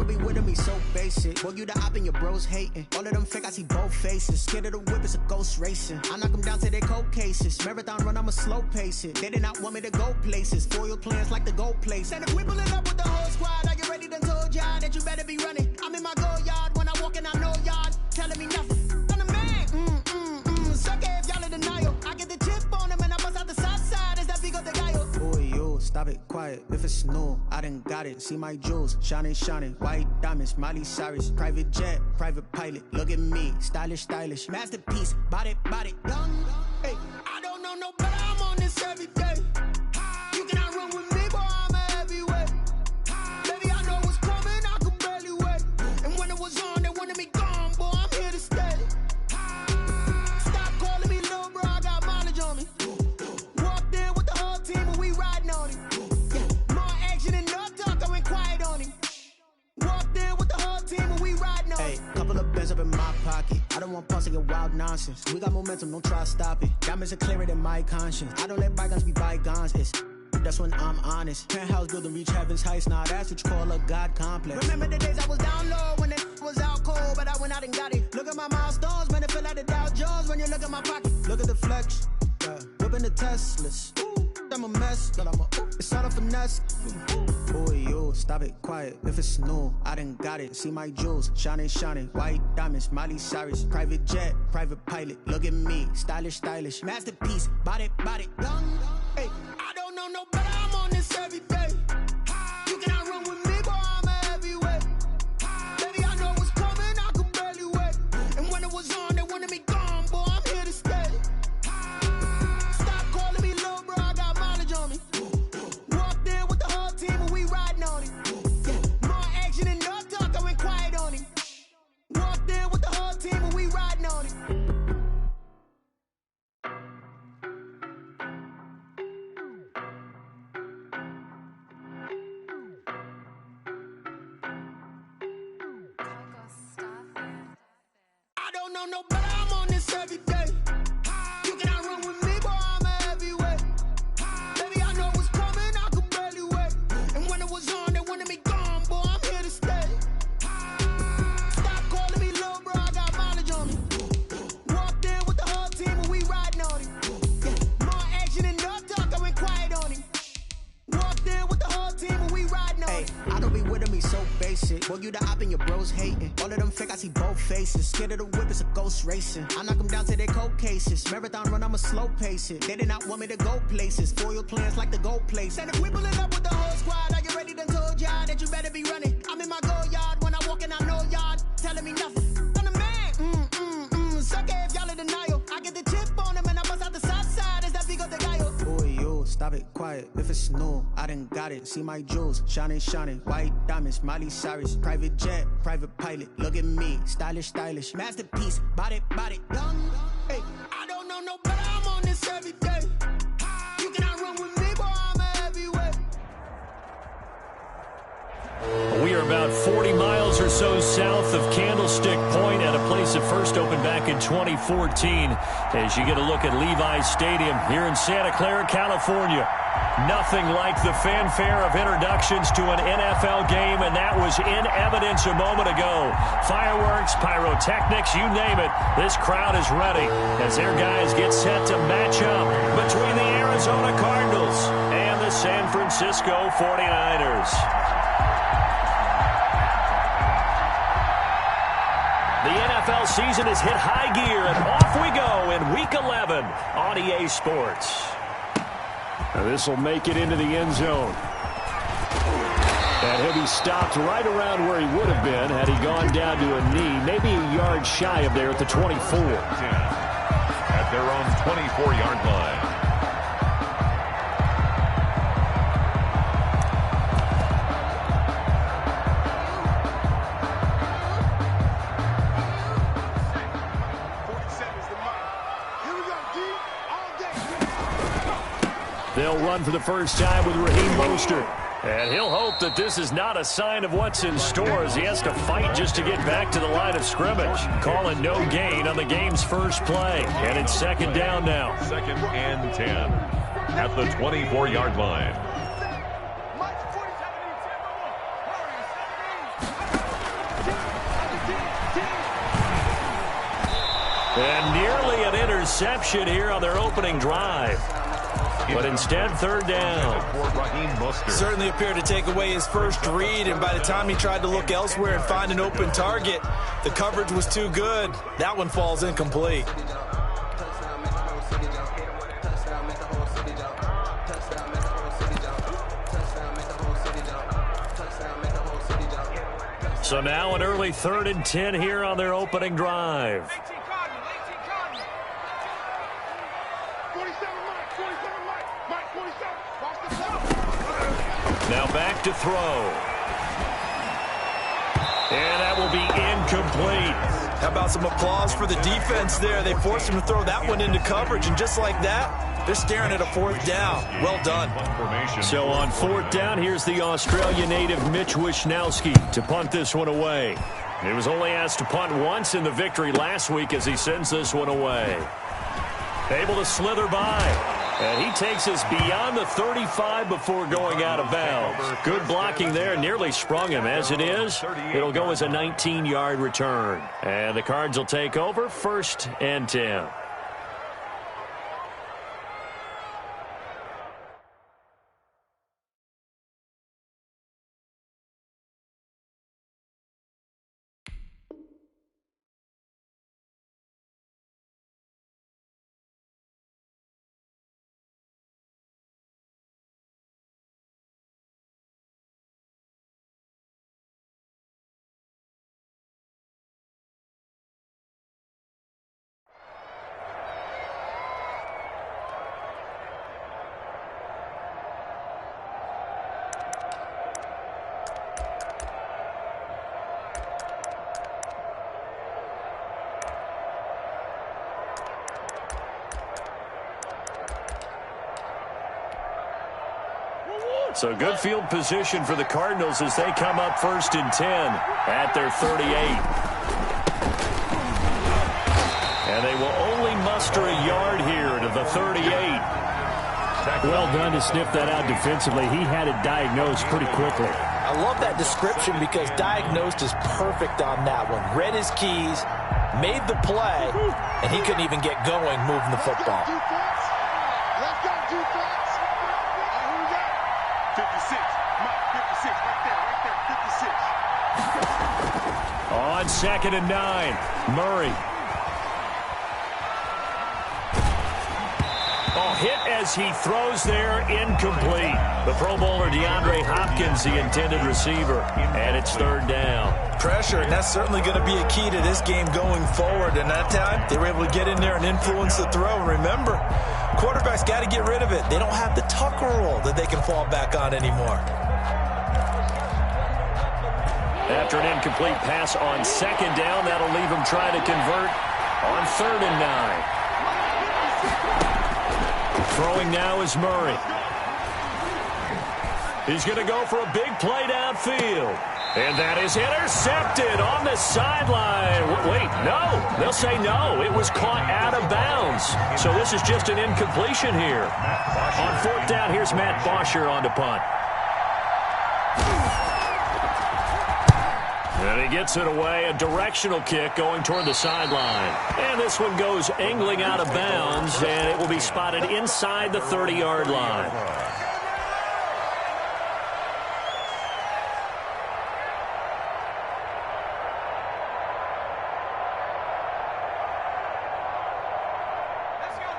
don't be with me so basic. Boy, you the op and your bros hating. All of them fake, I see both faces. Scared of the whip, it's a ghost racing. I knock them down to their cold cases. Marathon run, I'ma slow pace it. They did not want me to go places. Foil plans like the gold place. And if we pulling up with the whole squad, are you ready? Done told y'all that you better be running. I'm in my go yard when I walk in, I know y'all telling me nothing. I'm the man. Suck it if y'all in denial. I get the chip on them and I bust out the south side. Is that Vigo de Gallo? Boy, yo, stop it, quiet. If it's new, I done got it. See my jewels, shining, shining. White diamonds, Miley Cyrus. Private jet, private pilot. Look at me, stylish, stylish. Masterpiece, body, done. Hey, I don't know no better. I'm on this every day. You cannot run with me, boy, I'm a heavyweight. Baby, I know what's coming, I could barely wait. And when it was on, they wanted me gone, boy, I'm here to stay. Stop calling me little bro, I got mileage on me. Walked in with the whole team and we riding on it. Yeah, more action and no talk, I went quiet on him. Walked in with the whole team and we riding on it. Hey, couple of bins up in my pocket. I don't want pause to get wild nonsense. We got momentum, don't try to stop it. Diamonds are clearer than my conscience. I don't let bygones be bygones. It's that's when I'm honest. Penthouse building reach heaven's heights. Nah, that's what you call a God complex. Remember the days I was down low when it was out cold, but I went out and got it. Look at my milestones, man, it feel like the Dow Jones when you look at my pocket. Look at the flex, whipping the Teslas. I'm a mess, but it's all a finesse. Boy, yo, stop it, quiet. If it's new, I done got it. See my jewels, shining, shining. White diamonds, Miley Cyrus. Private jet, private pilot. Look at me, stylish, stylish. Masterpiece, body, done. Hey, I don't know no better. I'm on this every day. You cannot run with me, boy, I'm a heavyweight. Baby, I know what's coming, I could barely wait. And when it was on, they wanted me gone, boy, I'm here to stay. Stop calling me little bro, I got mileage on me. Walked in with the whole team and we riding on it. Yeah, more action and no talk, I went quiet on him. Walked in with the whole team and we riding on it. I don't know no better, I'm on this every day. You cannot run with me, boy, I'm a heavyweight. Baby, I know what's coming, I could barely wait. And when it was on, they wanted me gone, boy, I'm here to stay. Stop calling me little bro, I got mileage on me. Walked in with the whole team and we riding on it. Yeah, more action and no talk, I went quiet on him. Walked in with the whole team and we riding on it. I don't be with me so basic. Boy, you the op and your bros hating. All of them fake, I see both faces. Scared of the whip, it's a ghost racing. I knock them down to their cold cases. Marathon run, I'ma slow pace it. They did not want me to go places. Foil plans like the gold place. And if we pulling up with the whole squad, are you ready? Done told y'all that you better be running. I'm in my go yard when I walk in, I know y'all telling me nothing. I'm the man. Suck it if y'all in denial. I get the chip on them and I bust out the south side. Is that Vigo de Gallo? Boy, yo, stop it, quiet. If it's new, I done got it. See my jewels, shining, shining. White diamonds, Miley Cyrus. Private jet, private pilot. Look at me, stylish, stylish. Masterpiece, body, done. Hey, I don't know no better. I'm on this every day. You cannot run with me, boy, I'm a heavyweight. We are about 40 miles or so south of Candlestick Point at a place that first opened back in 2014 as you get a look at Levi's Stadium here in Santa Clara, California. Nothing like the fanfare of introductions to an NFL game, and that was in evidence a moment ago. Fireworks, pyrotechnics, you name it. This crowd is ready as their guys get set to match up between the Arizona Cardinals and the San Francisco 49ers. The NFL season has hit high gear, and off we go in Week 11 on EA Sports. Now this will make it into the end zone. And he'll be stopped right around where he would have been had he gone down to a knee, maybe a yard shy of there at the 24. At their own 24-yard line. They'll run for the first time with Raheem Mostert. And he'll hope that this is not a sign of what's in store as he has to fight just to get back to the line of scrimmage. Calling no gain on the game's first play. And it's second down now. 2nd and 10 at the 24-yard line. And nearly an interception here on their opening drive. But instead, third down. Certainly appeared to take away his first read, and by the time he tried to look elsewhere and find an open target, the coverage was too good. That one falls incomplete. So now an early 3rd and 10 here on their opening drive. Now back to throw. And that will be incomplete. How about some applause for the defense there? They forced him to throw that one into coverage, and just like that, they're staring at a 4th down. Well done. So on 4th down, here's the Australia native Mitch Wishnowsky to punt this one away. He was only asked to punt once in the victory last week as he sends this one away. Able to slither by. And he takes us beyond the 35 before going out of bounds. Good blocking there. Nearly sprung him. As it is, it'll go as a 19-yard return. And the Cards will take over 1st and 10. So good field position for the Cardinals as they come up 1st and 10 at their 38. And they will only muster a yard here to the 38. Well done to sniff that out defensively. He had it diagnosed pretty quickly. I love that description because diagnosed is perfect on that one. Read his keys, made the play, and he couldn't even get going moving the football. Let's go, defense. 56, Mike, 56, right there, 56. On 2nd and 9, Murray. Oh, hit as he throws there, incomplete. The Pro Bowler DeAndre Hopkins, the intended receiver, and it's 3rd down. Pressure, and that's certainly going to be a key to this game going forward. And that time, they were able to get in there and influence the throw. And remember, quarterbacks got to get rid of it. They don't have the Tucker rule that they can fall back on anymore. After an incomplete pass on 2nd down, that'll leave him trying to convert on 3rd and 9. Throwing now is Murray. He's going to go for a big play downfield. And that is intercepted on the sideline. Wait, no. They'll say no. It was caught out of bounds. So this is just an incompletion here. On 4th down, here's Matt Bosher on to punt. And he gets it away. A directional kick going toward the sideline. And this one goes angling out of bounds, and it will be spotted inside the 30-yard line.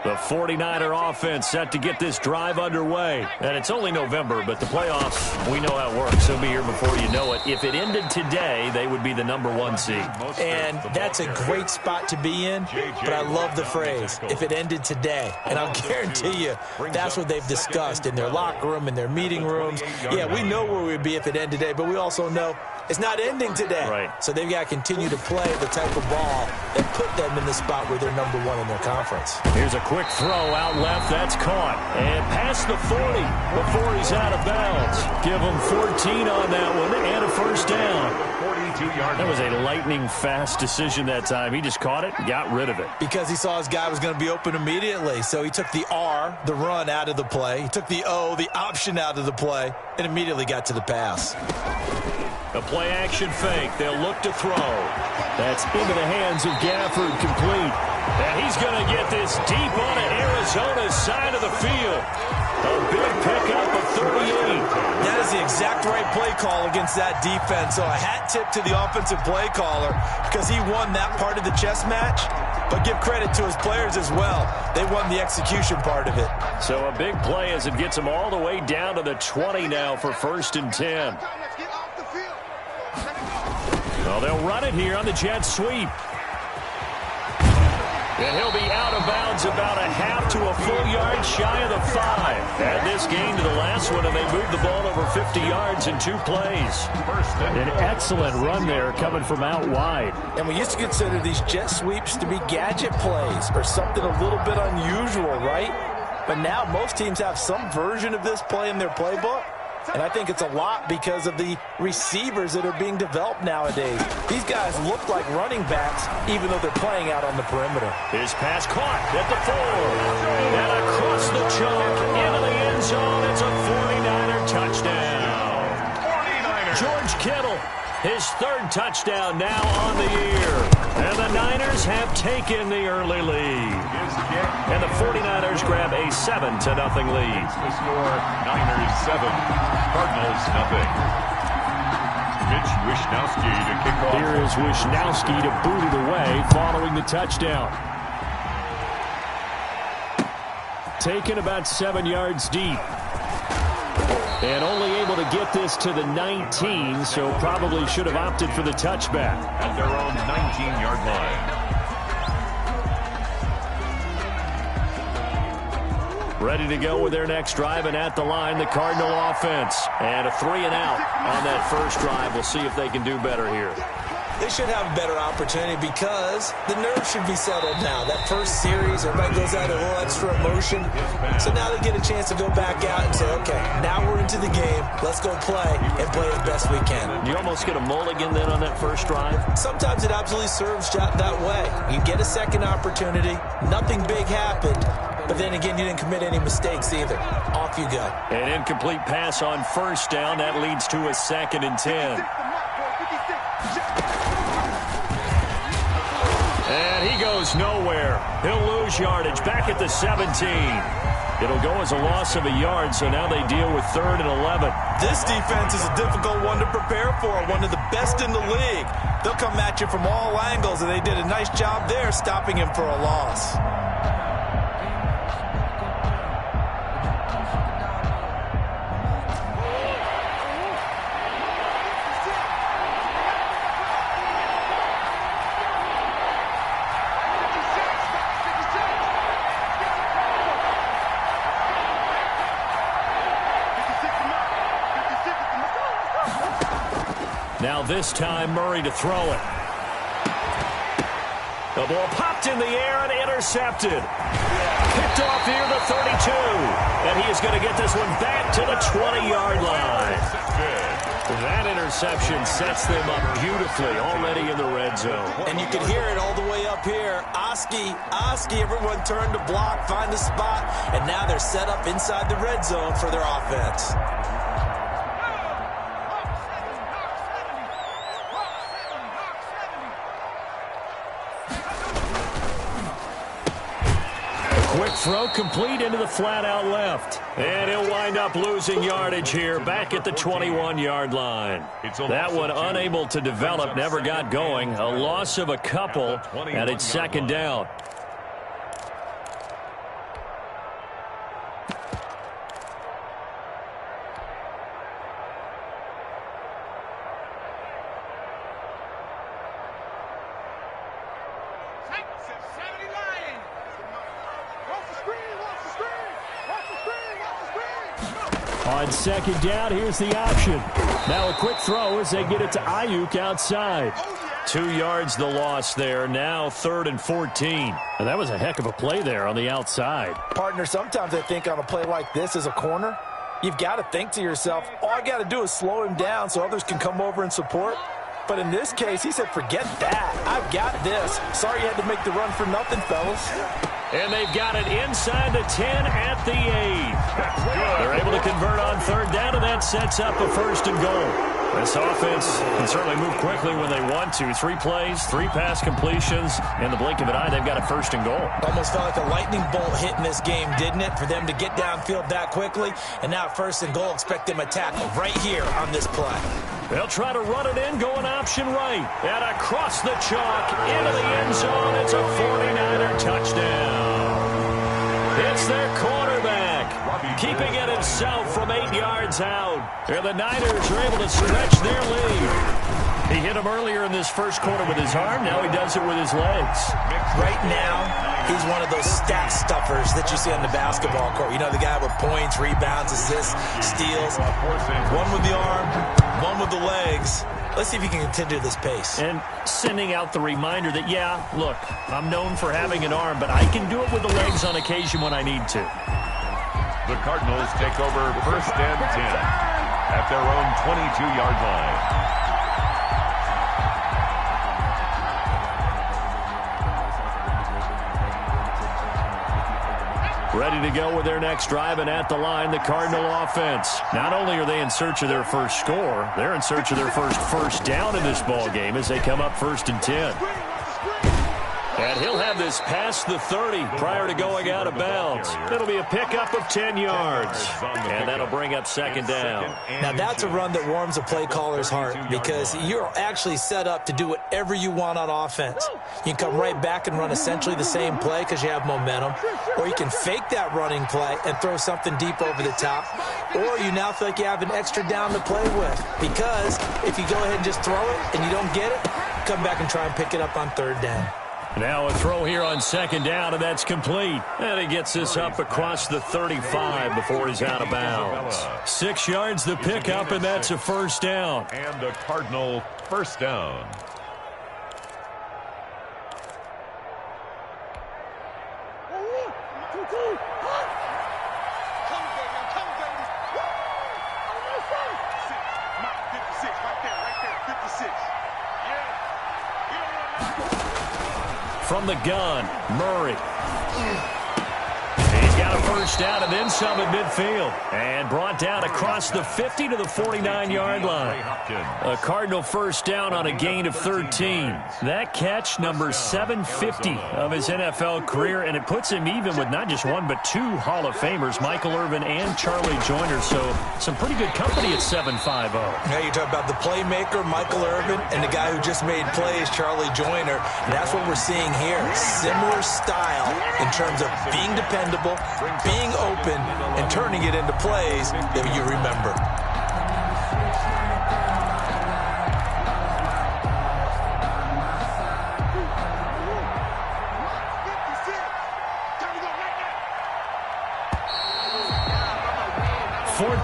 The 49er offense set to get this drive underway. And it's only November, but the playoffs, we know how it works. They'll be here before you know it. If it ended today, they would be the #1 seed. And that's a great spot to be in, but I love the phrase, if it ended today. And I'll guarantee you, that's what they've discussed in their locker room, in their meeting rooms. Yeah, we know where we'd be if it ended today, but we also know it's not ending today. Right. So they've got to continue to play the type of ball that put them in the spot where they're #1 in their conference. Here's a quick throw out left. That's caught. And past the 40 before he's out of bounds. Give him 14 on that one and a 1st down. That was a lightning-fast decision that time. He just caught it and got rid of it. Because he saw his guy was going to be open immediately. So he took the R, the run, out of the play. He took the O, the option, out of the play, and immediately got to the pass. A play-action fake. They'll look to throw. That's into the hands of Gafford, complete. And he's going to get this deep on it. Arizona's side of the field. A big pickup of 38. That is the exact right play call against that defense. So a hat tip to the offensive play caller because he won that part of the chess match. But give credit to his players as well. They won the execution part of it. So a big play as it gets them all the way down to the 20 now for 1st and 10. Well, they'll run it here on the jet sweep. And he'll be out of bounds about a half to a full yard shy of the 5. Add this game to the last one, and they moved the ball over 50 yards in 2 plays. An excellent run there coming from out wide. And we used to consider these jet sweeps to be gadget plays or something a little bit unusual, right? But now most teams have some version of this play in their playbook. And I think it's a lot because of the receivers that are being developed nowadays. These guys look like running backs, even though they're playing out on the perimeter. His pass caught at the 4. And across the chalk into the end zone. It's a 49er touchdown. 49er. George Kittle, his 3rd touchdown now on the year. And the Niners have taken the early lead. And the 49ers grab a 7-0 lead. The score, Niners 7, Cardinals nothing. Mitch Wishnowsky to kick off. Here is Wishnowsky to boot it away following the touchdown. Taken about 7 yards deep. And only able to get this to the 19, so probably should have opted for the touchback. At their own 19-yard line. Ready to go with their next drive, and at the line, the Cardinal offense. And a 3 and out on that first drive. We'll see if they can do better here. They should have a better opportunity because the nerves should be settled now. That first series, everybody goes out a little extra emotion. So now they get a chance to go back out and say, okay, now we're into the game. Let's go play and play as best we can. You almost get a mulligan then on that first drive? Sometimes it absolutely serves that way. You get a second opportunity. Nothing big happened. But then again, you didn't commit any mistakes either. Off you go. An incomplete pass on first down. That leads to a 2nd and 10. And he goes nowhere. He'll lose yardage back at the 17. It'll go as a loss of a yard, so now they deal with 3rd and 11. This defense is a difficult one to prepare for, one of the best in the league. They'll come at you from all angles, and they did a nice job there stopping him for a loss. Now this time, Murray to throw it. The ball popped in the air and intercepted. Picked off near the 32. And he is going to get this one back to the 20-yard line. That interception sets them up beautifully already in the red zone. And you can hear it all the way up here. Oski, everyone turned to block, find a spot, and now they're set up inside the red zone for their offense. Quick throw complete into the flat out left. And he'll wind up losing yardage here back at the 21-yard line. That one unable to develop, never got going. A loss of a couple, and it's 2nd down. On 2nd down, here's the option. Now a quick throw as they get it to Ayuk outside. 2 yards the loss there. Now 3rd and 14. And that was a heck of a play there on the outside. Partner, sometimes I think on a play like this as a corner, you've got to think to yourself, all I got to do is slow him down so others can come over and support. But in this case, he said, forget that. I've got this. Sorry you had to make the run for nothing, fellas. And they've got it inside the 10 at the 8. They're able to convert on 3rd down, and that sets up a 1st and goal. This offense can certainly move quickly when they want to. 3 plays, 3 pass completions. In the blink of an eye, they've got a 1st and goal. Almost felt like a lightning bolt hit in this game, didn't it? For them to get downfield that quickly. And now 1st and goal, expect them to tackle right here on this play. They'll try to run it in, going option right. And across the chalk, into the end zone. It's a 49er touchdown. It's their quarterback, keeping it himself from 8 yards out. And the Niners are able to stretch their lead. He hit him earlier in this first quarter with his arm. Now he does it with his legs. Right now, he's one of those stat stuffers that you see on the basketball court. You know, the guy with points, rebounds, assists, steals. One with the arm, one with the legs. Let's see if he can continue this pace. And sending out the reminder that, yeah, look, I'm known for having an arm, but I can do it with the legs on occasion when I need to. The Cardinals take over 1st and 10 at their own 22-yard line. Ready to go with their next drive, and at the line, the Cardinal offense. Not only are they in search of their first score, they're in search of their first down in this ball game as they come up 1st and 10. And he'll have this past the 30 prior to going out of bounds. It'll be a pickup of 10 yards, and that'll bring up 2nd down. Now, that's a run that warms a play caller's heart because you're actually set up to do whatever you want on offense. You can come right back and run essentially the same play because you have momentum, or you can fake that running play and throw something deep over the top, or you now feel like you have an extra down to play with because if you go ahead and just throw it and you don't get it, come back and try and pick it up on 3rd down. Now a throw here on 2nd down, and that's complete. And he gets this up across the 35 before he's out of bounds. 6 yards the pickup, and that's a 1st down. And a Cardinal 1st down. From the gun, Murray. He's got a 1st down and then some at midfield. And brought down across the 50 to the 49-yard line. A Cardinal 1st down on a gain of 13. That catch, number 750 of his NFL career, and it puts him even with not just 1 but 2 Hall of Famers, Michael Irvin and Charlie Joyner. So some pretty good company at 7.50. Now you talk about the playmaker, Michael Irvin, and the guy who just made plays, Charlie Joyner. And that's what we're seeing here. Similar style in terms of being dependable, being open, and turning it into plays that you remember.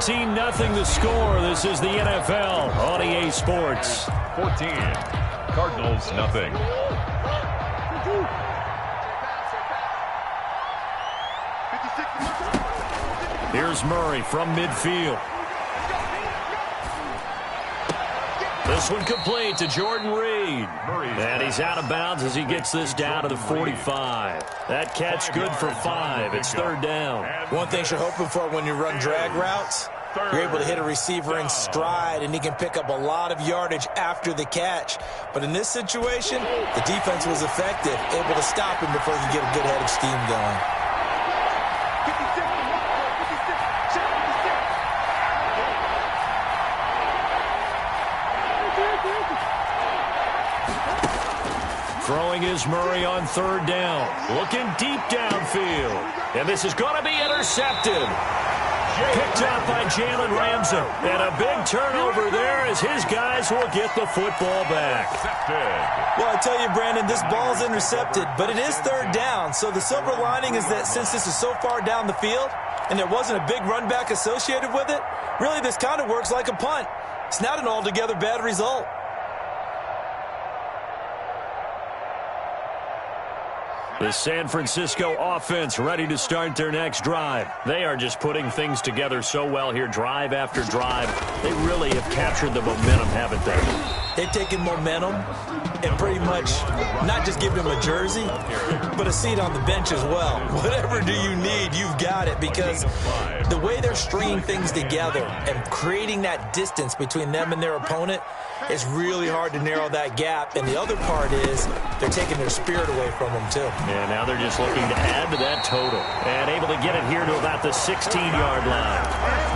Nothing the score. This is the NFL on EA Sports. 14. Cardinals nothing. Here's Murray from midfield. This one complete to Jordan Reed. And he's out of bounds as he gets this down to the 45. That catch good for 5. It's 3rd down. One thing you're hoping for when you run drag routes, you're able to hit a receiver in stride, and he can pick up a lot of yardage after the catch. But in this situation, the defense was effective, able to stop him before he could get a good head of steam going. Throwing is Murray on 3rd down. Looking deep downfield. And this is going to be intercepted. Picked up by Jalen Ramsey. And a big turnover there as his guys will get the football back. Well, I tell you, Brandon, this ball's intercepted, but it is 3rd down. So the silver lining is that since this is so far down the field and there wasn't a big run back associated with it, really this kind of works like a punt. It's not an altogether bad result. The San Francisco offense ready to start their next drive. They are just putting things together so well here, drive after drive. They really have captured the momentum, haven't they? They've taken momentum and pretty much not just given him a jersey, but a seat on the bench as well. Whatever do you need, you've got it, because the way they're stringing things together and creating that distance between them and their opponent, it's really hard to narrow that gap. And the other part is they're taking their spirit away from them, too. And now they're just looking to add to that total. And able to get it here to about the 16-yard line.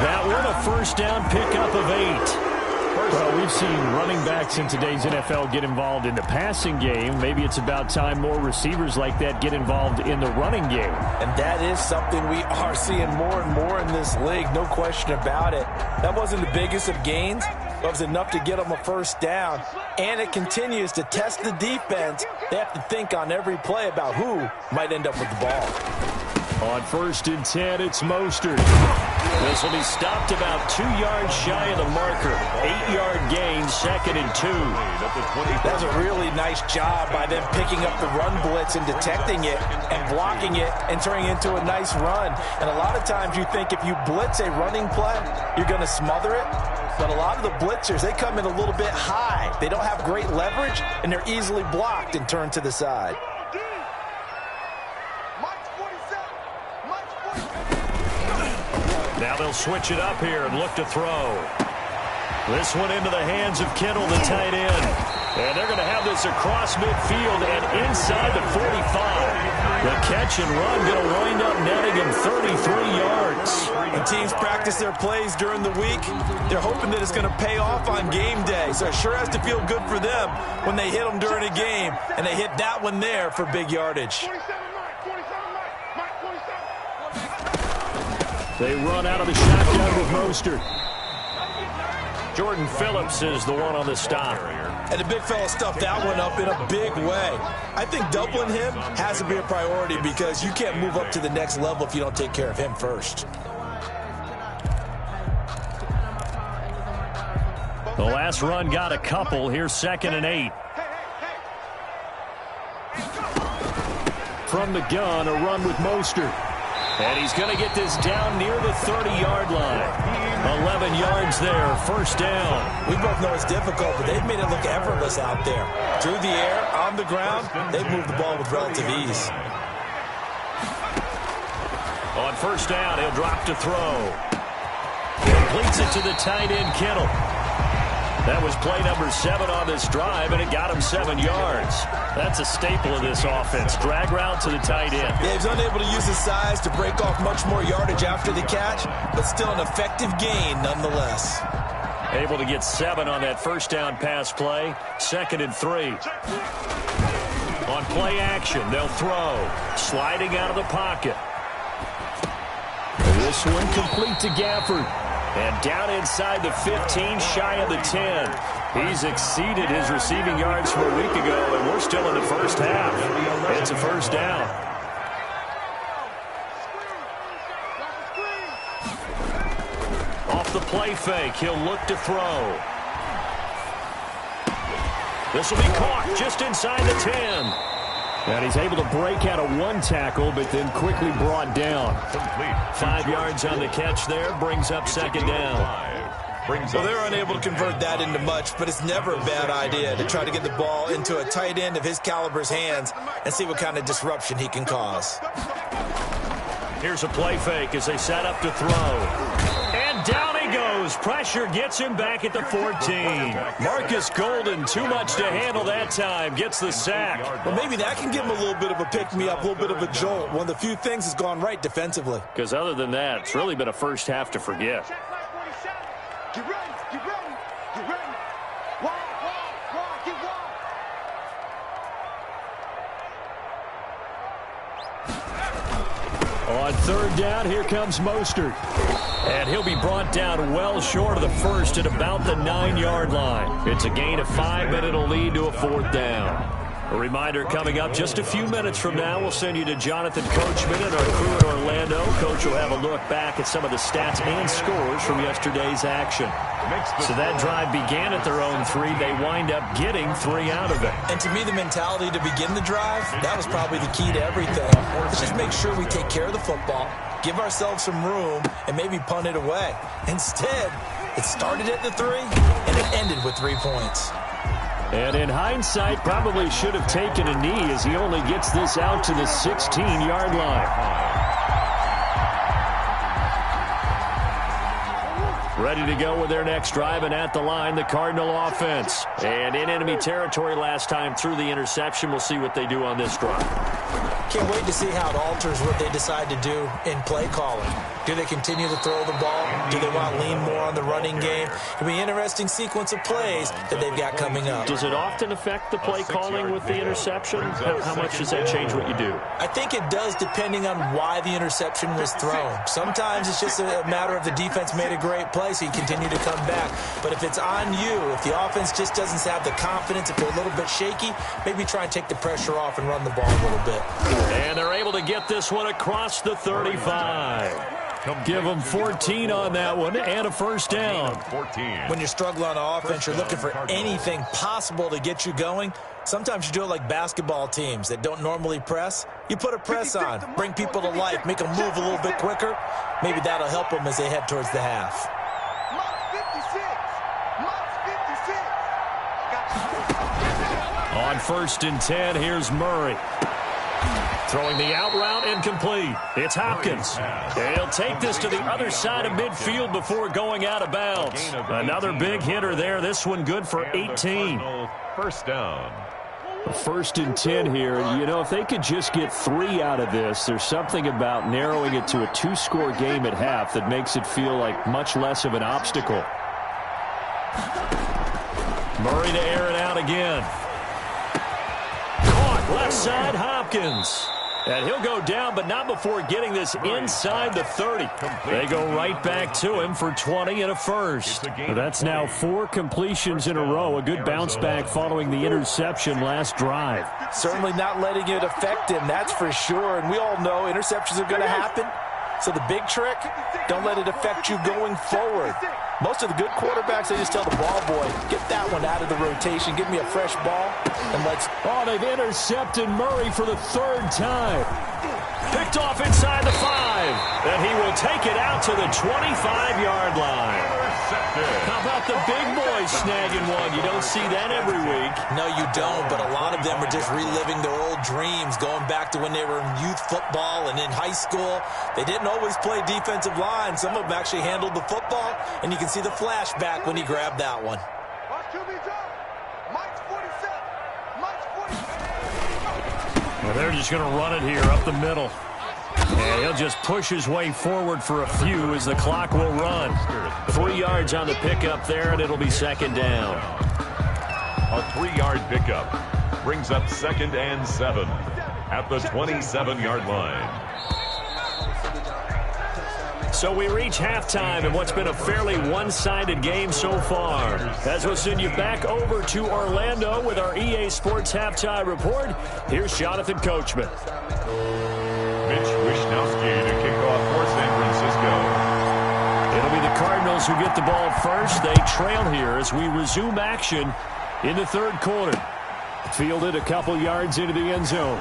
That one a first down pickup of 8. Well, we've seen running backs in today's NFL get involved in the passing game. Maybe it's about time more receivers like that get involved in the running game. And that is something we are seeing more and more in this league, no question about it. That wasn't the biggest of gains, but it was enough to get them a first down. And it continues to test the defense. They have to think on every play about who might end up with the ball. On 1st and 10, it's Mostert. This will be stopped about 2 yards shy of the marker. 8-yard gain, 2nd and 2. That's a really nice job by them picking up the run blitz and detecting it and blocking it and turning it into a nice run. And a lot of times you think if you blitz a running play, you're going to smother it. But a lot of the blitzers, they come in a little bit high. They don't have great leverage, and they're easily blocked and turned to the side. Now they'll switch it up here and look to throw. This one into the hands of Kittle, the tight end. And they're going to have this across midfield and inside the 45. The catch and run going to wind up netting him 33 yards. When teams practice their plays during the week, they're hoping that it's going to pay off on game day. So it sure has to feel good for them when they hit them during a game. And they hit that one there for big yardage. They run out of the shotgun with Mostert. Jordan Phillips is the one on the stop. And the big fella stuffed that one up in a big way. I think doubling him has to be a priority because you can't move up to the next level if you don't take care of him first. The last run got a couple. Here's 2nd and 8. From the gun, a run with Mostert. And he's going to get this down near the 30-yard line. 11 yards there, first down. We both know it's difficult, but they've made it look effortless out there. Through the air, on the ground, they've moved the ball with relative ease. On first down, he'll drop to throw. Completes it to the tight end, Kittle. That was play number 7 on this drive, and it got him 7 yards. That's a staple of this offense. Drag route to the tight end. Yeah, he's unable to use his size to break off much more yardage after the catch, but still an effective gain nonetheless. Able to get 7 on that first down pass play. 2nd and 3. On play action, they'll throw. Sliding out of the pocket. This one complete to Gafford. And down inside the 15, shy of the 10. He's exceeded his receiving yards from a week ago, and we're still in the first half. It's a first down. Off the play fake, he'll look to throw. This will be caught just inside the 10. And he's able to break out of one tackle, but then quickly brought down. 5 yards on the catch there, brings up 2nd down. Well, they're unable to convert that into much, but it's never a bad idea to try to get the ball into a tight end of his caliber's hands and see what kind of disruption he can cause. Here's a play fake as they set up to throw. And down he goes. Pressure gets him back at the 14. Marcus Golden, too much to handle that time, gets the sack. Well, maybe that can give him a little bit of a pick-me-up, a little bit of a jolt. One of the few things that's gone right defensively. Because other than that, it's really been a first half to forget. Get ready, get ready, get ready. Wide, get wide. On 3rd down, here comes Mostert. And he'll be brought down well short of the first at about the 9-yard line. It's a gain of 5, and it'll lead to a 4th down. A reminder coming up just a few minutes from now, we'll send you to Jonathan Coachman and our crew in Orlando. Coach will have a look back at some of the stats and scores from yesterday's action. So that drive began at their own 3. They wind up getting 3 out of it. And to me, the mentality to begin the drive, that was probably the key to everything. Let's just make sure we take care of the football, give ourselves some room, and maybe punt it away. Instead, it started at the 3, and it ended with 3 points. And in hindsight, probably should have taken a knee as he only gets this out to the 16-yard line. Ready to go with their next drive, and at the line, the Cardinal offense. And in enemy territory last time through the interception. We'll see what they do on this drive. Can't wait to see how it alters what they decide to do in play calling. Do they continue to throw the ball? Do they want to lean more on the running game? It'll be an interesting sequence of plays that they've got coming up. Does it often affect the play calling with the interception? How much does that change what you do? I think it does, depending on why the interception was thrown. Sometimes it's just a matter of the defense made a great play, so you continue to come back. But if it's on you, if the offense just doesn't have the confidence, if they're a little bit shaky, maybe try and take the pressure off and run the ball a little bit. And they're able to get this one across the 35. Give them 14 on that one and a first down. When you're struggling on offense, you're looking for anything possible to get you going. Sometimes you do it like basketball teams that don't normally press. You put a press on, bring people to life, make them move a little bit quicker. Maybe that'll help them as they head towards the half. On 1st and 10, here's Murray. Throwing the out route incomplete. It's Hopkins. And he'll take this to the other side of midfield before going out of bounds. Another big hitter there. This one good for 18. First down. 1st and 10 here. You know, if they could just get 3 out of this, there's something about narrowing it to a 2-score game at half that makes it feel like much less of an obstacle. Murray to air it out again. Caught left side, Hopkins. And he'll go down, but not before getting this inside the 30. They go right back to him for 20 and a first. That's now 4 completions in a row. A good bounce back following the interception last drive. Certainly not letting it affect him, that's for sure. And we all know interceptions are going to happen. So the big trick, don't let it affect you going forward. Most of the good quarterbacks, they just tell the ball boy, get that one out of the rotation, give me a fresh ball, and let's... Oh, they've intercepted Murray for the 3rd time. Picked off inside the 5. And he will take it out to the 25-yard line. How about the big boys snagging one? You don't see that every week. No, you don't, but a lot of them are just reliving their old dreams, going back to when they were in youth football and in high school. They didn't always play defensive line. Some of them actually handled the football, and you can see the flashback when he grabbed that one. Well, they're just going to run it here up the middle. And he'll just push his way forward for a few as the clock will run. 3 yards on the pickup there, and it'll be 2nd down. A 3-yard pickup brings up 2nd and 7 at the 27-yard line. So we reach halftime in what's been a fairly one-sided game so far. As we'll send you back over to Orlando with our EA Sports Halftime Report, here's Jonathan Coachman. Mitch Wishnowsky to kick off for San Francisco. It'll be the Cardinals who get the ball first. They trail here as we resume action in the 3rd quarter. Fielded a couple yards into the end zone.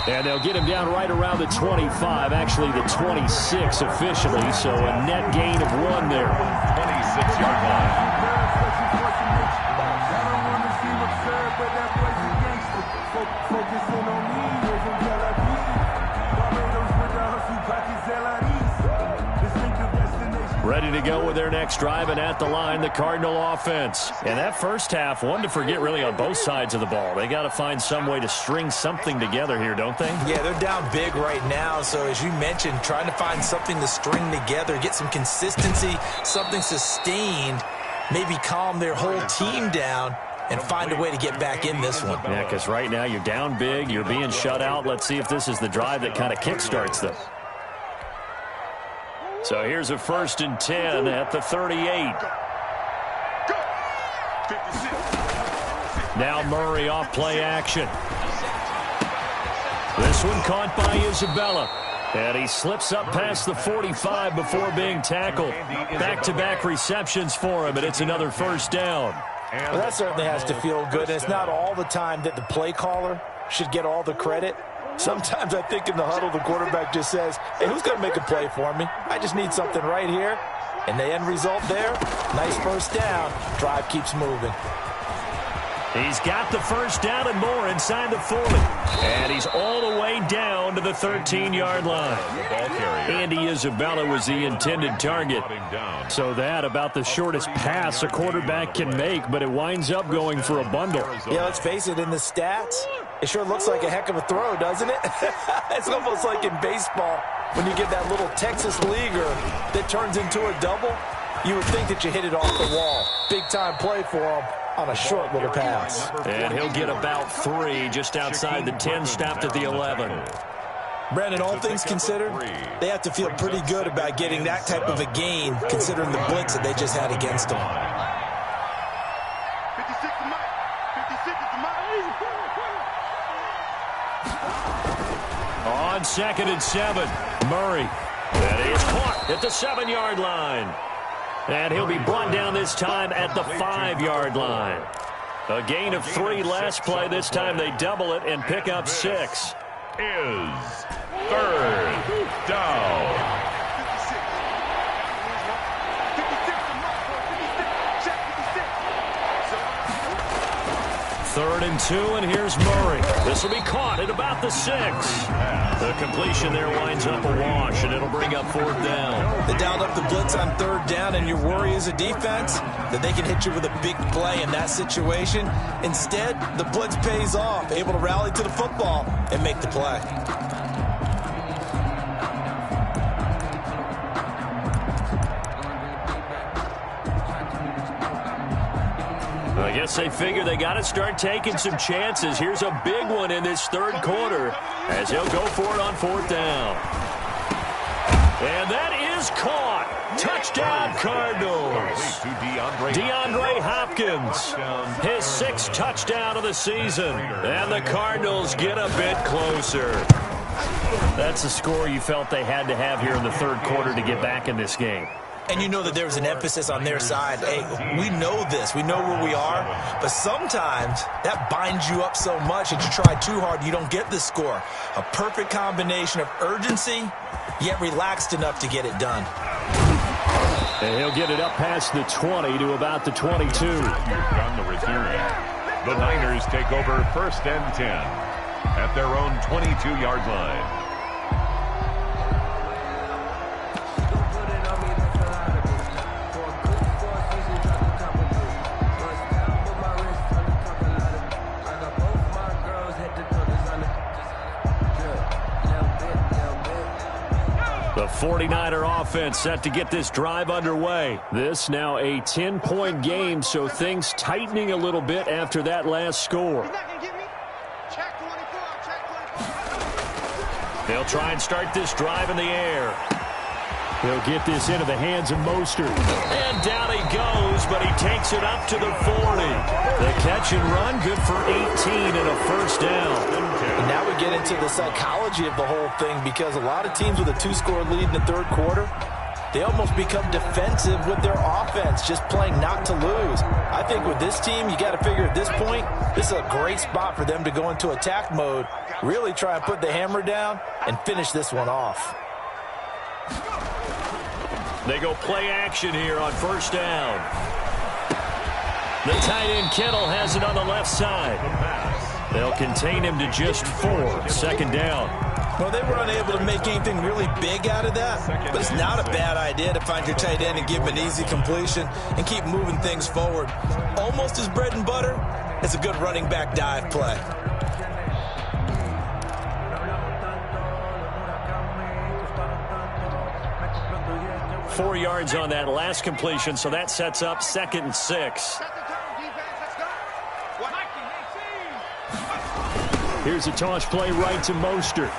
And they'll get him down right around the 25, actually the 26 officially, so a net gain of 1 there. 26-yard line. Ready to go with their next drive, and at the line, the Cardinal offense. And that first half, one to forget really on both sides of the ball. They got to find some way to string something together here, don't they? Yeah, they're down big right now. So as you mentioned, trying to find something to string together, get some consistency, something sustained, maybe calm their whole team down and find a way to get back in this one. Yeah, because right now you're down big, you're being shut out. Let's see if this is the drive that kind of kickstarts them. So here's a 1st and 10 at the 38. Now Murray off play action. This one caught by Isabella. And he slips up past the 45 before being tackled. Back-to-back receptions for him, and it's another 1st down. Well, that certainly has to feel good. And it's not all the time that the play caller should get all the credit. Sometimes I think in the huddle, the quarterback just says, hey, who's going to make a play for me? I just need something right here. And the end result there, nice 1st down. Drive keeps moving. He's got the first down and more inside the 40. And he's all the way down to the 13-yard line. Andy Isabella was the intended target. So that about the shortest pass a quarterback can make, but it winds up going for a bundle. Yeah, let's face it, in the stats, it sure looks like a heck of a throw, doesn't it? It's almost like in baseball when you get that little Texas leaguer that turns into a double. You would think that you hit it off the wall. Big-time play for him on a short little pass. And he'll get about 3 just outside the 10, stopped at the 11. Brandon, all things considered, they have to feel pretty good about getting that type of a gain considering the blitz that they just had against them. 56 to Mike. 56 to Mike. On 2nd and 7, Murray. That is caught at the 7-yard line. And he'll be brought down this time at the 5-yard line. A gain of 3 last play. This time they double it and pick up 6. Is third down. 3rd and 2, and here's Murray. This will be caught at about the 6. The completion there winds up a wash, and it'll bring up 4th down. They dialed up the blitz on 3rd down, and your worry as a defense that they can hit you with a big play in that situation. Instead, the blitz pays off, able to rally to the football and make the play. I guess they figure they got to start taking some chances. Here's a big one in this 3rd quarter as he'll go for it on 4th down. And that is caught. Touchdown, Cardinals. DeAndre Hopkins, his 6th touchdown of the season. And the Cardinals get a bit closer. That's a score you felt they had to have here in the 3rd quarter to get back in this game. And you know that there was an emphasis on their side. Hey, we know this. We know where we are. But sometimes that binds you up so much that you try too hard, you don't get the score. A perfect combination of urgency, yet relaxed enough to get it done. And he'll get it up past the 20 to about the 22. On the return, the Niners take over 1st and 10 at their own 22-yard line. The 49er offense set to get this drive underway. This now a 10-point game, so things tightening a little bit after that last score. He's not going to get me. Check 24. Check 24. They'll try and start this drive in the air. He'll get this into the hands of Mostert. And down he goes, but he takes it up to the 40. The catch and run, good for 18 and a 1st down. And now we get into the psychology of the whole thing because a lot of teams with a 2-score lead in the 3rd quarter, they almost become defensive with their offense, just playing not to lose. I think with this team, you got to figure at this point, this is a great spot for them to go into attack mode, really try and put the hammer down and finish this one off. They go play action here on 1st down. The tight end Kittle has it on the left side. They'll contain him to just 4. 2nd down. Well, they were unable to make anything really big out of that, but it's not a bad idea to find your tight end and give him an easy completion and keep moving things forward. Almost his bread and butter. It's a good running back dive play. Four yards on that last completion, so that sets up 2nd and 6. Here's a toss play right to Mostert.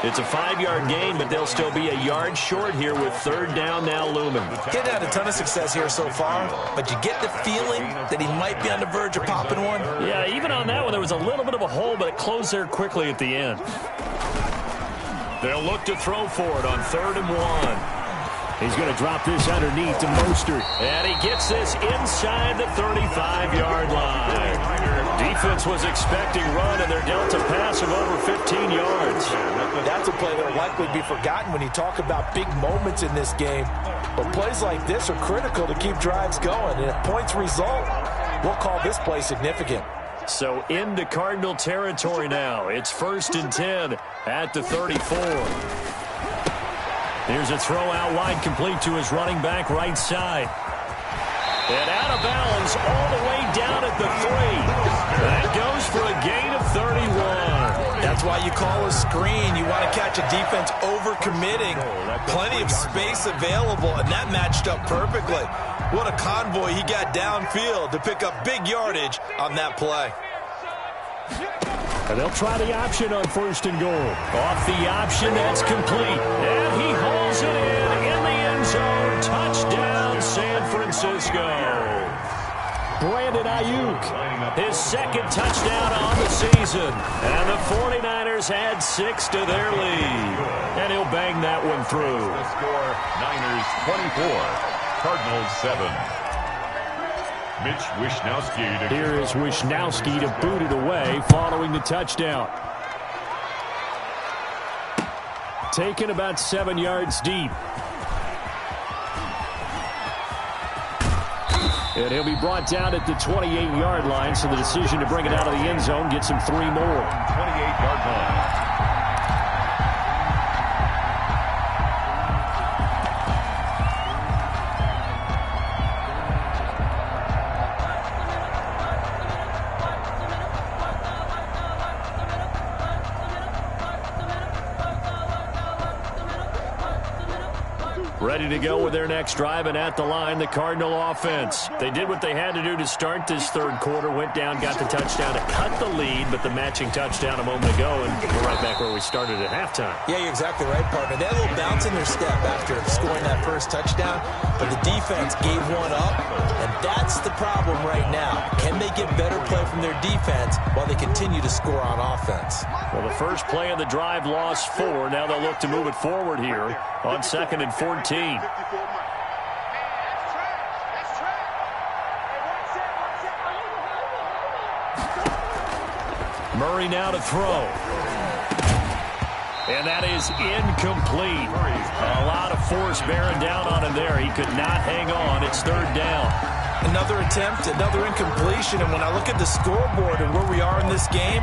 It's a 5-yard gain, but they'll still be a yard short here with 3rd down now looming. He's had a ton of success here so far, but you get the feeling that he might be on the verge of popping one. Yeah, even on that one, there was a little bit of a hole, but it closed there quickly at the end. They'll look to throw for it on 3rd and 1. He's going to drop this underneath to Mostert. And he gets this inside the 35-yard line. Defense was expecting run, and they're dealt a pass of over 15 yards. That's a play that will likely be forgotten when you talk about big moments in this game. But plays like this are critical to keep drives going. And if points result, we'll call this play significant. So into Cardinal territory now. It's 1st and 10 at the 34. Here's a throw out wide, complete to his running back right side. And out of bounds all the way down at the 3. That goes for a gain of 31. That's why you call a screen. You want to catch a defense over-committing. Plenty of space available, and that matched up perfectly. What a convoy he got downfield to pick up big yardage on that play. And they'll try the option on 1st and goal. Off the option, that's complete. And he hauls it in the end zone. Touchdown, San Francisco. Brandon Ayuk, his 2nd touchdown on the season. And the 49ers add 6 to their lead. And he'll bang that one through. The score, Niners 24, Cardinals 7. Mitch Wishnowsky. Here is Wishnowsky to boot it away following the touchdown. Taken about 7 yards deep. And he'll be brought down at the 28-yard line, so the decision to bring it out of the end zone gets him 3 more. 28-yard line. Ready to go with their next drive, and at the line, the Cardinal offense. They did what they had to do to start this 3rd quarter, went down, got the touchdown to cut the lead, but the matching touchdown a moment ago, and we're right back where we started at halftime. Yeah, you're exactly right, partner. They had a little bounce in their step after scoring that first touchdown, but the defense gave one up, and that's the problem right now. Can they get better play from their defense while they continue to score on offense? Well, the first play of the drive lost 4. Now they'll look to move it forward here on 2nd and 14. Murray now to throw. And that is incomplete. A lot of force bearing down on him there. He could not hang on. It's 3rd down. Another attempt, another incompletion. And when I look at the scoreboard and where we are in this game,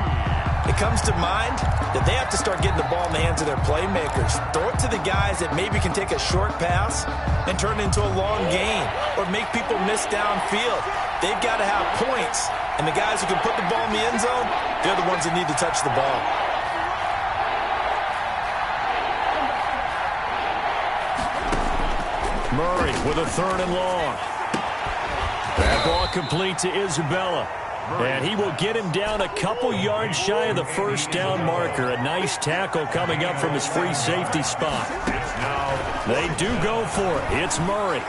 it comes to mind that they have to start getting the ball in the hands of their playmakers. Throw it to the guys that maybe can take a short pass and turn it into a long gain or make people miss downfield. They've got to have points. And the guys who can put the ball in the end zone, they're the ones that need to touch the ball. Murray with a 3rd and long. That ball complete to Isabella. And he will get him down a couple yards shy of the 1st down marker. A nice tackle coming up from his free safety spot. They do go for it. It's Murray.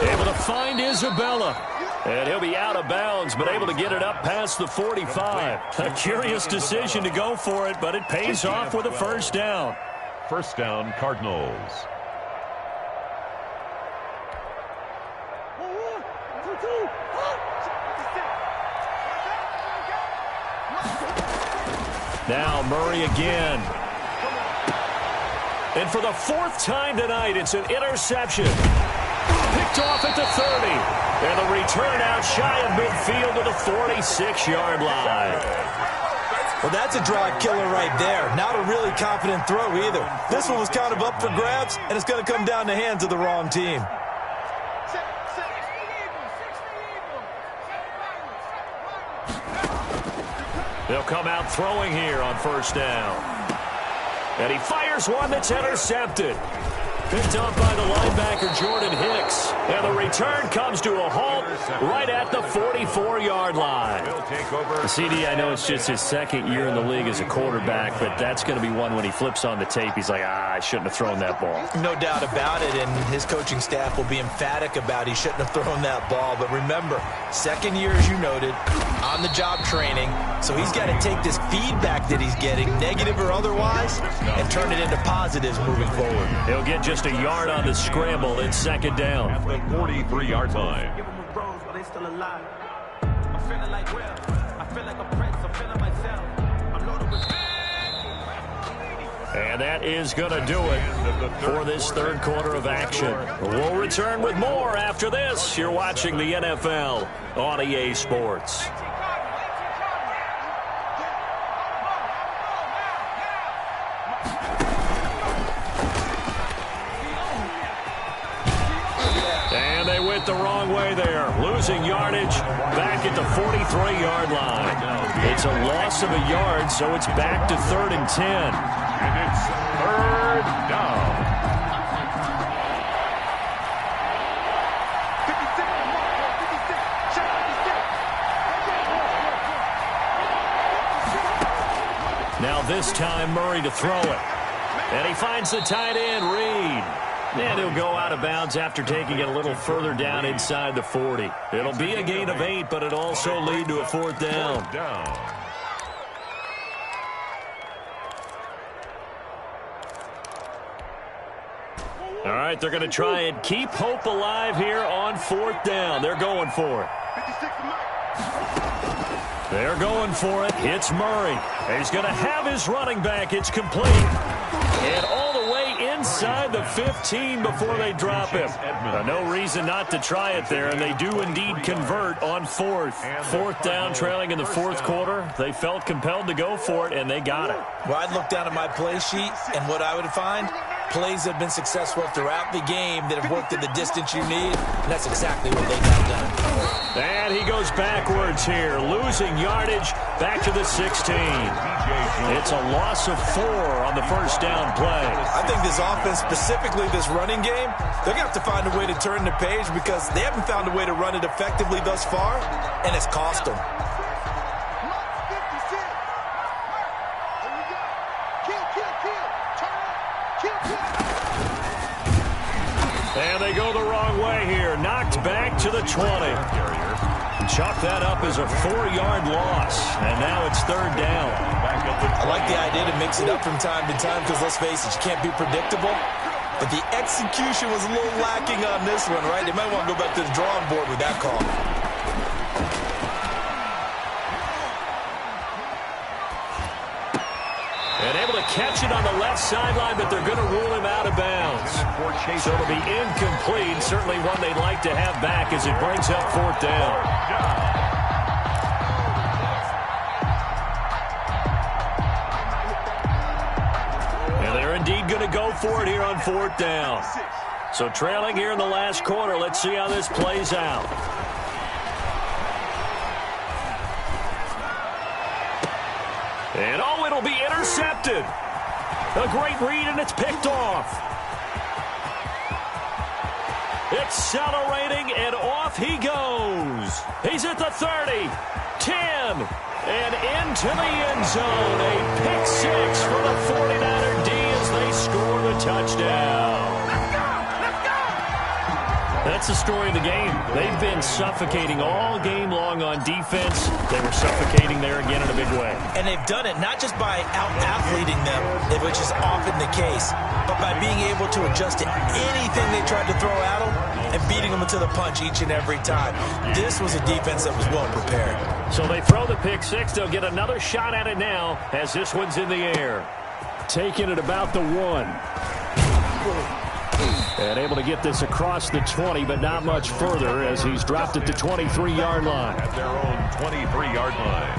Able to find Isabella. And he'll be out of bounds, but able to get it up past the 45. A curious decision to go for it, but it pays off with a 1st down. 1st down, Cardinals. Now Murray again. And for the 4th time tonight, it's an interception. Picked off at the 30. And the return out shy of midfield to the 46-yard line. Well, that's a drive killer right there. Not a really confident throw either. This one was kind of up for grabs, and it's going to come down the hands of the wrong team. They'll come out throwing here on 1st down. And he fires one that's intercepted. Picked up by the linebacker, Jordan Hicks. And the return comes to a halt right at the 44-yard line. CD, I know it's just his 2nd year in the league as a quarterback, but that's going to be one when he flips on the tape. He's like, I shouldn't have thrown that ball. No doubt about it, and his coaching staff will be emphatic about he shouldn't have thrown that ball. But remember, 2nd year, as you noted, on-the-job training. So he's got to take this feedback that he's getting, negative or otherwise, and turn it into positives moving forward. He'll get just a yard on the scramble in 2nd down. At the 43-yard line. And And that is going to do it for this third quarter of action. We'll return with more after this. You're watching the NFL on EA Sports. And they went the wrong way there, losing yardage back at the 43-yard line. It's a loss of a yard, so it's back to 3rd and 10. And it's 3rd down. 56. Now this time Murray to throw it. And he finds the tight end, Reed. And he'll go out of bounds after taking it a little further down inside the 40. It'll be a gain of 8, but it'll also lead to a 4th down. All right, they're going to try and keep hope alive here on 4th down. They're going for it. They're going for it. It's Murray. He's going to have his running back. It's complete. And all the way inside the 15 before they drop him. No reason not to try it there, and they do indeed convert on 4th. 4th down, trailing in the 4th quarter. They felt compelled to go for it, and they got it. Well, I'd look down at my play sheet, and what I would find, plays that have been successful throughout the game that have worked at the distance you need, and that's exactly what they got done. And he goes backwards here, losing yardage back to the 16. It's a loss of 4 on the 1st down play. I think this offense, specifically this running game, they're going to have to find a way to turn the page because they haven't found a way to run it effectively thus far, and it's cost them. And they go the wrong way here. Knocked back to the 20. Chalk that up as a 4-yard loss. And now it's 3rd down. I like the idea to mix it up from time to time because, let's face it, you can't be predictable. But the execution was a little lacking on this one, right? They might want to go back to the drawing board with that call. And able to catch it on the left sideline, but they're going to rule him out of bounds. So it'll be incomplete. Certainly one they'd like to have back as it brings up 4th down. And they're indeed going to go for it here on 4th down. So trailing here in the last quarter. Let's see how this plays out. And oh, it'll be intercepted. A great read, and it's picked off. Accelerating, and off he goes. He's at the 30, 10, and into the end zone. A pick 6 for the 49er D as they score the touchdown. That's the story of the game. They've been suffocating all game long on defense. They were suffocating there again in a big way. And they've done it not just by out-athleting them, which is often the case, but by being able to adjust to anything they tried to throw at them and beating them to the punch each and every time. This was a defense that was well prepared. So they throw the pick 6. They'll get another shot at it now as this one's in the air. Taking it about the 1. And able to get this across the 20, but not much further as he's dropped at the 23-yard line. At their own 23-yard line.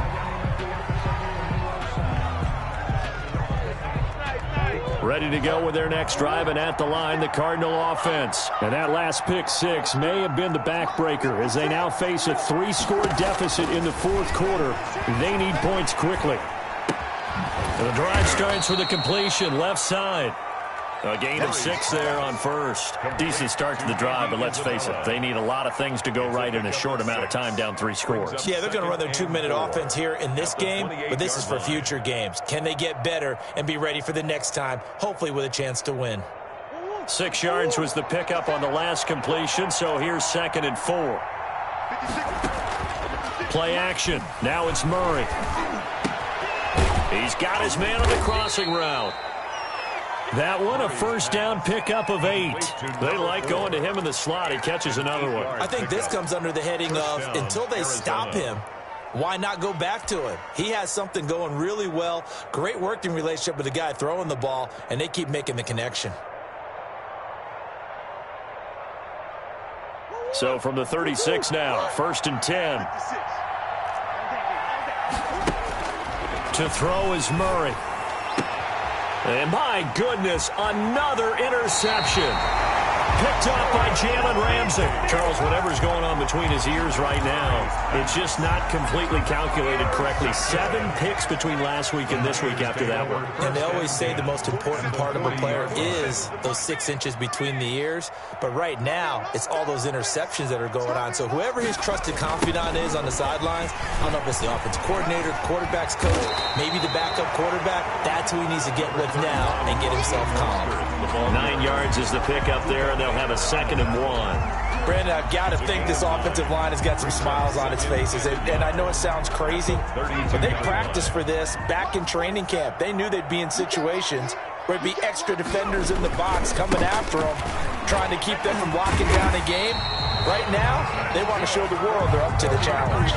Ready to go with their next drive, and at the line, the Cardinal offense. And that last pick 6 may have been the backbreaker as they now face a 3-score deficit in the 4th quarter. They need points quickly. And the drive starts with a completion left side. A gain of 6 there on 1st. Decent start to the drive, but let's face it, they need a lot of things to go right in a short amount of time, down 3 scores. Yeah, they're going to run their 2-minute offense here in this game, but this is for future games. Can they get better and be ready for the next time, hopefully with a chance to win? 6 yards was the pickup on the last completion, so here's 2nd and 4. Play action. Now it's Murray. He's got his man on the crossing route. That one, a 1st down pickup of 8. They like going to him in the slot. He catches another one. I think this comes under the heading of, until they stop him, why not go back to it? He has something going really well, great working relationship with the guy throwing the ball, and they keep making the connection. So from the 36 now, 1st and 10. To throw is Murray. And my goodness, another interception. Picked up by Jalen Ramsey. Charles, whatever's going on between his ears right now, it's just not completely calculated correctly. 7 picks between last week and this week after that one. And they always say the most important part of a player is those 6 inches between the ears. But right now, it's all those interceptions that are going on. So whoever his trusted confidant is on the sidelines, I don't know if it's the offensive coordinator, quarterback's coach, maybe the backup quarterback, that's who he needs to get with now and get himself calm. 9 yards is the pick up there, and they'll have a 2nd and 1. Brandon, I've got to think this offensive line has got some smiles on its faces. And I know it sounds crazy, but they practiced for this back in training camp. They knew they'd be in situations where it'd be extra defenders in the box coming after them, trying to keep them from locking down a game. Right now, they want to show the world they're up to the challenge.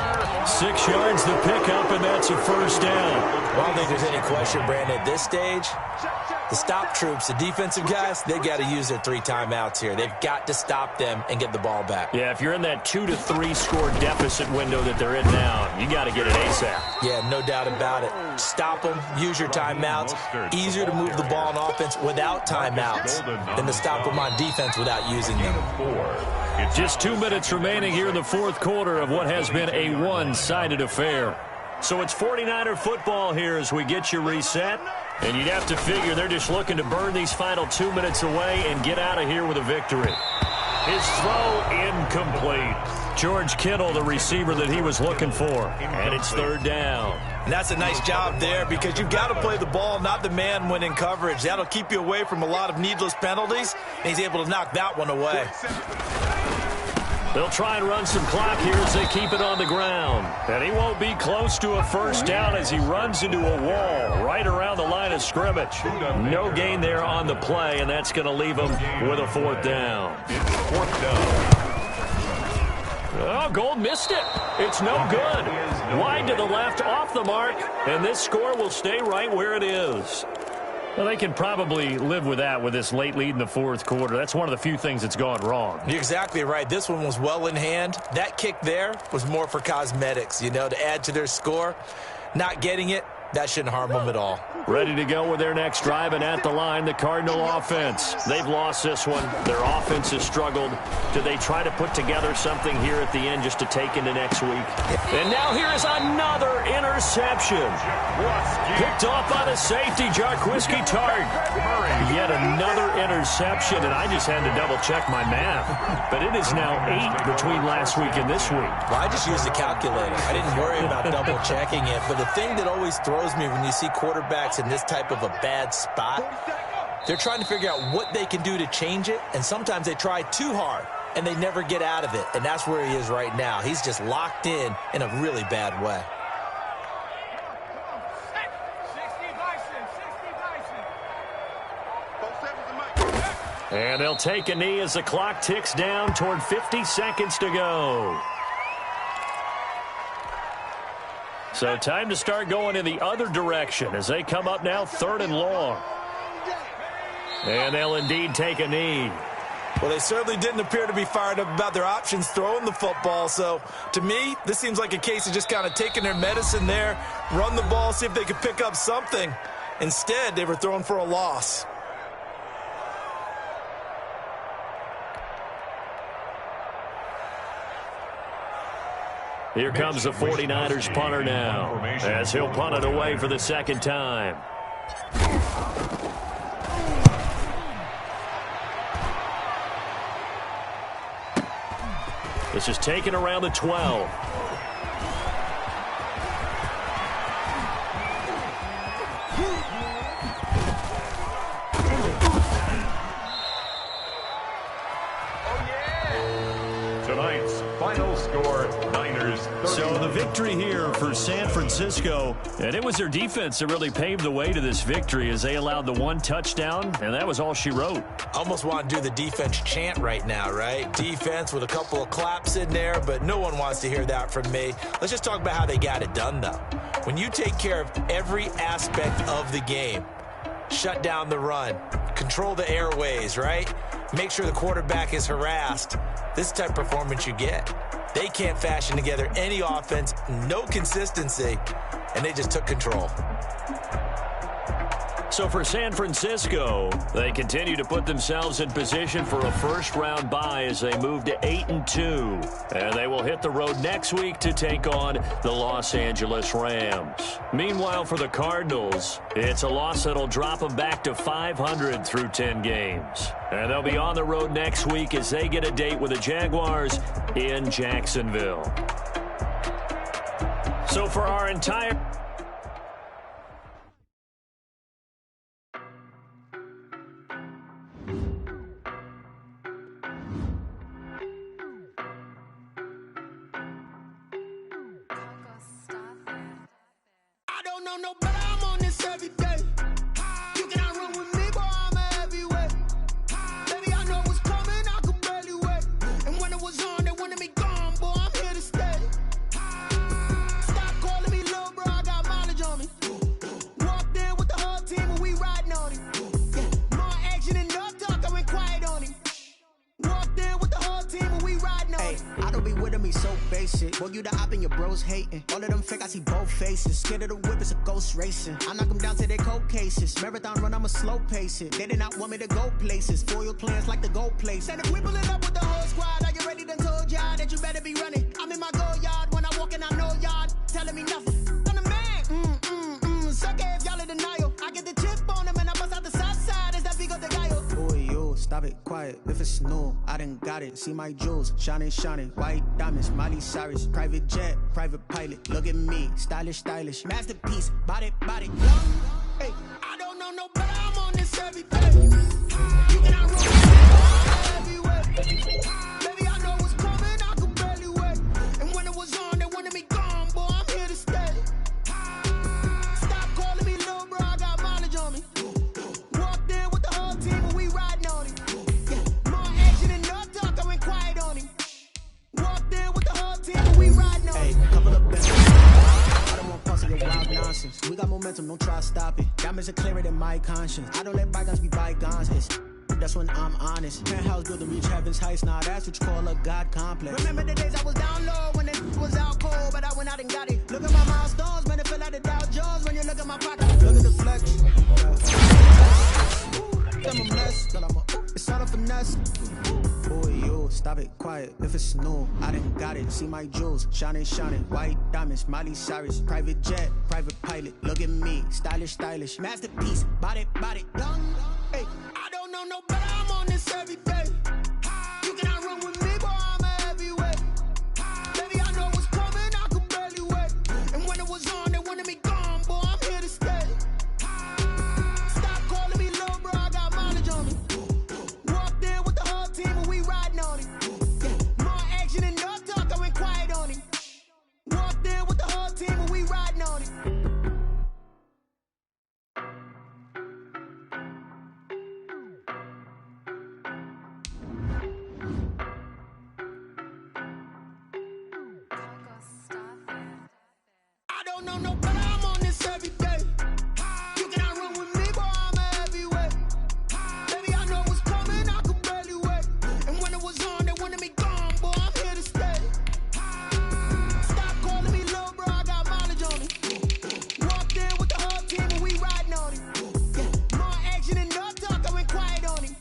6 yards the pickup, and that's a 1st down. Well, I don't think there's any question, Brandon, at this stage, the stop troops, the defensive guys, they got to use their 3 timeouts here. They've got to stop them and get the ball back. Yeah, if you're in that 2 to 3 score deficit window that they're in now, you got to get it ASAP. Yeah, no doubt about it. Stop them, use your timeouts. Easier to move the ball on offense without timeouts than to stop them on defense without using them. Just 2 minutes remaining here in the 4th quarter of what has been a one-sided affair. So it's 49er football here as we get you reset. And you'd have to figure they're just looking to burn these final 2 minutes away and get out of here with a victory. His throw incomplete. George Kittle, the receiver that he was looking for. And it's 3rd down. And that's a nice job there because you've got to play the ball, not the man when in coverage. That'll keep you away from a lot of needless penalties. And he's able to knock that one away. They'll try and run some clock here as they keep it on the ground. And he won't be close to a 1st down as he runs into a wall right around the line of scrimmage. No gain there on the play, and that's going to leave him with a 4th down. Oh, Gold missed it. It's no good. Wide to the left, off the mark, and this score will stay right where it is. Well, they can probably live with that with this late lead in the 4th quarter. That's one of the few things that's gone wrong. You're exactly right. This one was well in hand. That kick there was more for cosmetics, you know, to add to their score. Not getting it, that shouldn't harm them at all. Ready to go with their next drive, and at the line, the Cardinal offense. They've lost this one. Their offense has struggled. Do they try to put together something here at the end just to take into next week? And now here is another interception. Picked off by the safety, Jarquiski Tart. Yet another interception, and I just had to double-check my math. But it is now 8 between last week and this week. Well, I just used the calculator. I didn't worry about double-checking it. But the thing that always throws me when you see quarterbacks in this type of a bad spot, they're trying to figure out what they can do to change it, and sometimes they try too hard, and they never get out of it, and that's where he is right now. He's just locked in a really bad way. And they'll take a knee as the clock ticks down toward 50 seconds to go. So time to start going in the other direction as they come up now 3rd and long. And they'll indeed take a knee. Well, they certainly didn't appear to be fired up about their options throwing the football. So, to me, this seems like a case of just kind of taking their medicine there, run the ball, see if they could pick up something. Instead, they were throwing for a loss. Here comes the 49ers punter now, as he'll punt it away for the 2nd time. This is taken around the 12. Tonight's final score, Niners 30. So the victory here for San Francisco. And it was their defense that really paved the way to this victory as they allowed the one touchdown, and that was all she wrote. Almost want to do the defense chant right now, right? Defense with a couple of claps in there, but no one wants to hear that from me. Let's just talk about how they got it done, though. When you take care of every aspect of the game, shut down the run, control the airways, right? Make sure the quarterback is harassed. This type of performance you get. They can't fashion together any offense, no consistency, and they just took control. So for San Francisco, they continue to put themselves in position for a first-round bye as they move to 8-2. And they will hit the road next week to take on the Los Angeles Rams. Meanwhile, for the Cardinals, it's a loss that'll drop them back to 500 through 10 games. And they'll be on the road next week as they get a date with the Jaguars in Jacksonville. So for our entire... No better, I'm on this every day. You cannot run with me, boy, I'm a heavyweight. Baby, I know what's coming, I could barely wait. And when it was on, they wanted me gone, boy, I'm here to stay. Stop calling me little bro, I got mileage on me. Walked in with the whole team and we riding on him. Yeah, more action and no talk, I went quiet on him. Walked in with the whole team and we riding on him. I don't be with me so basic. Boy, you the op and your bros hating. All of them fake, I see both faces. Scared of the whip, it's a ghost racing. I knock them down to their cold cases. Marathon run, I'ma slow pace it. They did not want me to go places. Foil plans like the go place. And if we pulling up with the whole squad, are you ready? Done told y'all that you better be running. I'm in my go yard. When I walk in, I know y'all telling me nothing. I'm the man. Suck it if y'all in denial. I get the chip on them and I bust out the south side. Is that Vigo de Gallo? Boy, yo, stop it, quiet. If it's new, I done got it. See my jewels, shining, shining. White diamonds, Miley Cyrus. Private jet, private pilot. Look at me, stylish, stylish. Masterpiece, body, body. Hey, I don't know no better. I'm on this every day. You cannot run heavyweight. Baby, I know what's coming. I could barely wait. And when it was on, they wanted me gone. Boy, I'm here to stay. Stop calling me little bro. I got mileage on me. Walked in with the whole team and we riding on him. Yeah, more action and no talk. I went quiet on him. Walked in with the whole team and we riding on him. Hey, couple of best. I don't want pussy or wild nonsense. We got momentum, don't try to stop it. Diamonds are clearer than my conscience. I don't let bygones be bygones. That's when I'm honest. Penthouse built to reach heaven's heights. Now that's what you call a God complex. Remember the days I was down low when it was out cold, but I went out and got it. Look at my milestones, man, it feel like the Dow Jones when you look at my pocket. Look at the flex. I'm a mess, girl, it's all a finesse. Boy, yo, stop it, quiet. If it's new, I done got it. See my jewels, shining, shining. White diamonds, Miley Cyrus. Private jet, private pilot. Look at me, stylish, stylish. Masterpiece, body, body. Young, hey, I don't know no better. I'm on this every day. You cannot run with me, boy, I'm a heavyweight. Baby, I know what's coming, I could barely wait. And when it was on, they wanted me gone, boy, I'm here to stay. Stop calling me little bro, I got mileage on me. Walked in with the whole team and we riding on him. Yeah, more action and no talk, I went quiet on him. Walked in with the whole team and we riding on him. I don't know no better, I'm on this every day. You cannot run with me, boy, I'm a heavyweight. Baby, I know what's coming, I could barely wait. And when it was on, they wanted me gone, boy, I'm here to stay. Stop calling me little bro, I got mileage on me. Walked in with the whole team and we riding on him. Yeah, more action and no talk, I went quiet on him.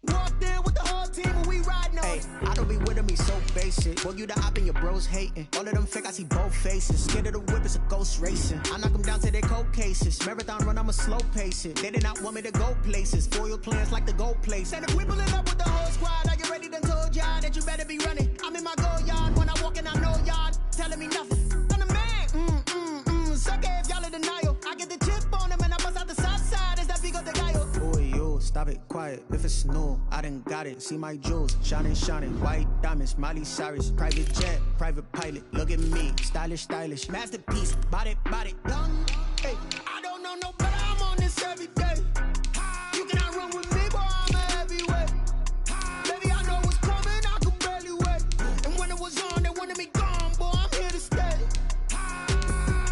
Walked in with the whole team and we riding on him. I don't be with me so basic. Boy, you the op and your bros hating. All of them fake, I see both faces. Scared of the whip, it's a ghost racing. I knock them down to their cold cases. Marathon run, I'ma slow pace it. They did not want me to go places. Foil plans like the go place. And if we pulling up with the whole squad, are you ready? Done told y'all that you better be running. I'm in my go yard. When I walk in, I know y'all telling me nothing. I'm the man. Suck it if y'all in denial. I get the chip on them and I bust out the south side. Is that Vigo de Gallo? Boy, yo, stop it, quiet. If it's new, I done got it. See my jewels, shining, shining. White diamonds, Miley Cyrus. Private jet, private pilot. pilot, look at me, stylish, stylish, masterpiece, body, young. Hey, I don't know no better, I'm on this every day. You cannot run with me, boy, I'm a heavyweight. Baby, I know what's coming, I could barely wait. And when it was on, they wanted me gone, boy, I'm here to stay.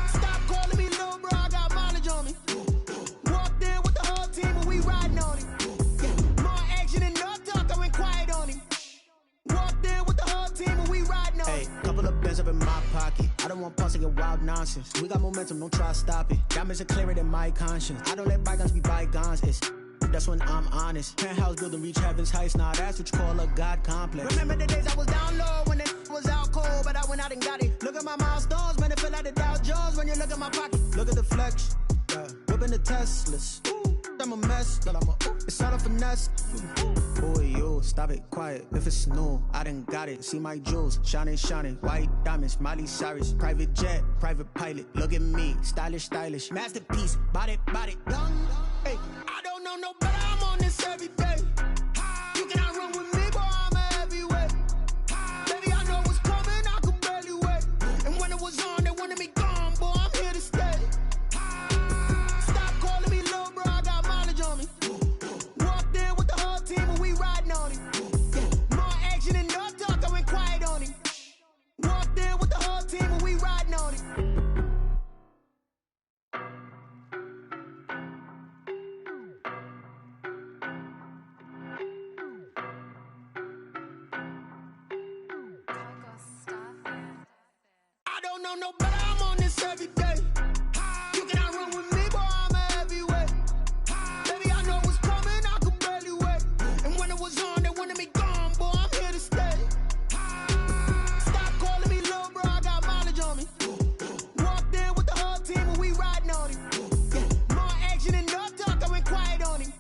Stop calling me little bro, I got mileage on me. Walked in with the whole team and we riding on it. More action and no talk, I went quiet on him. Walked in with the whole team and we riding on it. Hey, couple of bands up in my pocket. I don't want pause to get wild nonsense. We got momentum, don't try to stop it. Diamonds are clearer than my conscience. I don't let bygones be bygones. That's when I'm honest. Penthouse building, reach heaven's heights. Nah, that's what you call a God complex. Remember the days I was down low when it was out cold, but I went out and got it. Look at my milestones, man, it feel like the Dow Jones when you look at my pocket. Look at the flex, whipping the Teslas. I'm a mess, but it's all a finesse. Boy, you stop it, quiet. If it's new, I done got it. See my jewels, shining, shining. White diamonds, Miley Cyrus. Private jet, private pilot. Look at me, stylish, stylish. Masterpiece, body, young. Hey, I don't know no better, I'm on this every day. You cannot run with me, boy, I'm a heavyweight. Baby, I know what's coming, I could barely wait. And when it was on, they wanted me gone, boy, I'm here to stay. Stop calling me little bro, I got mileage on me. Walked in with the whole team and we riding on it. More action and no talk, I went quiet on him. Walked in with the whole team and we riding on it. I don't know no better, I'm on this every day. You cannot run with me, boy, I'm a heavyweight. Baby, I know what's coming, I could barely wait. And when it was on, they wanted me gone, boy, I'm here to stay. Stop calling me little bro, I got mileage on me. Walked in with the whole team and we riding on it. More action and no talk, I went quiet on him.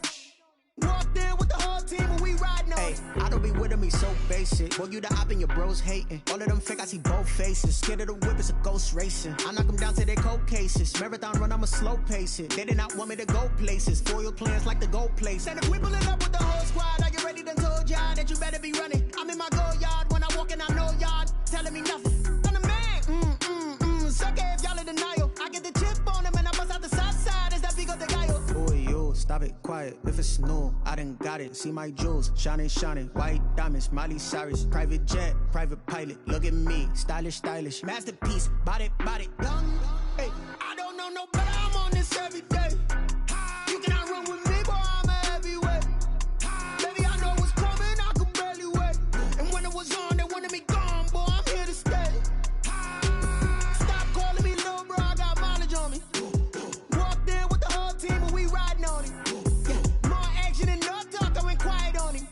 Walked in with the whole team and we riding on it. I don't be with me so basic. Boy, you the op and your bros hating. All of them fake, I see both faces. Scared of the whip, it's a ghost racing. I knock them down to their cold cases. Marathon run, I'ma slow pace it. They did not want me to go places. Foil plans like the go place. And if we pulling up with the whole squad, I get ready to told y'all that you better be running. I'm in my go yard. When I walk in, I know y'all telling me nothing. I'm the man. Suck it if y'all in denial. I get the chip on them and I bust out the south side. Is that Vigo de Gallo? Boy, you stop it, quiet. If it's new, I done got it. See my jewels, shining, shining. White diamonds, Miley Cyrus. Private jet, private pilot. Look at me, stylish, stylish. Masterpiece, body, young. Hey, I don't know no better, I'm on this every day. You cannot run with me, boy, I'm a heavyweight. Baby, I know what's coming, I could barely wait. And when it was on, they wanted me gone, boy, I'm here to stay. Stop calling me little bro, I got mileage on me. Walked in with the whole team and we riding on it. More action and no talk, I went quiet on him.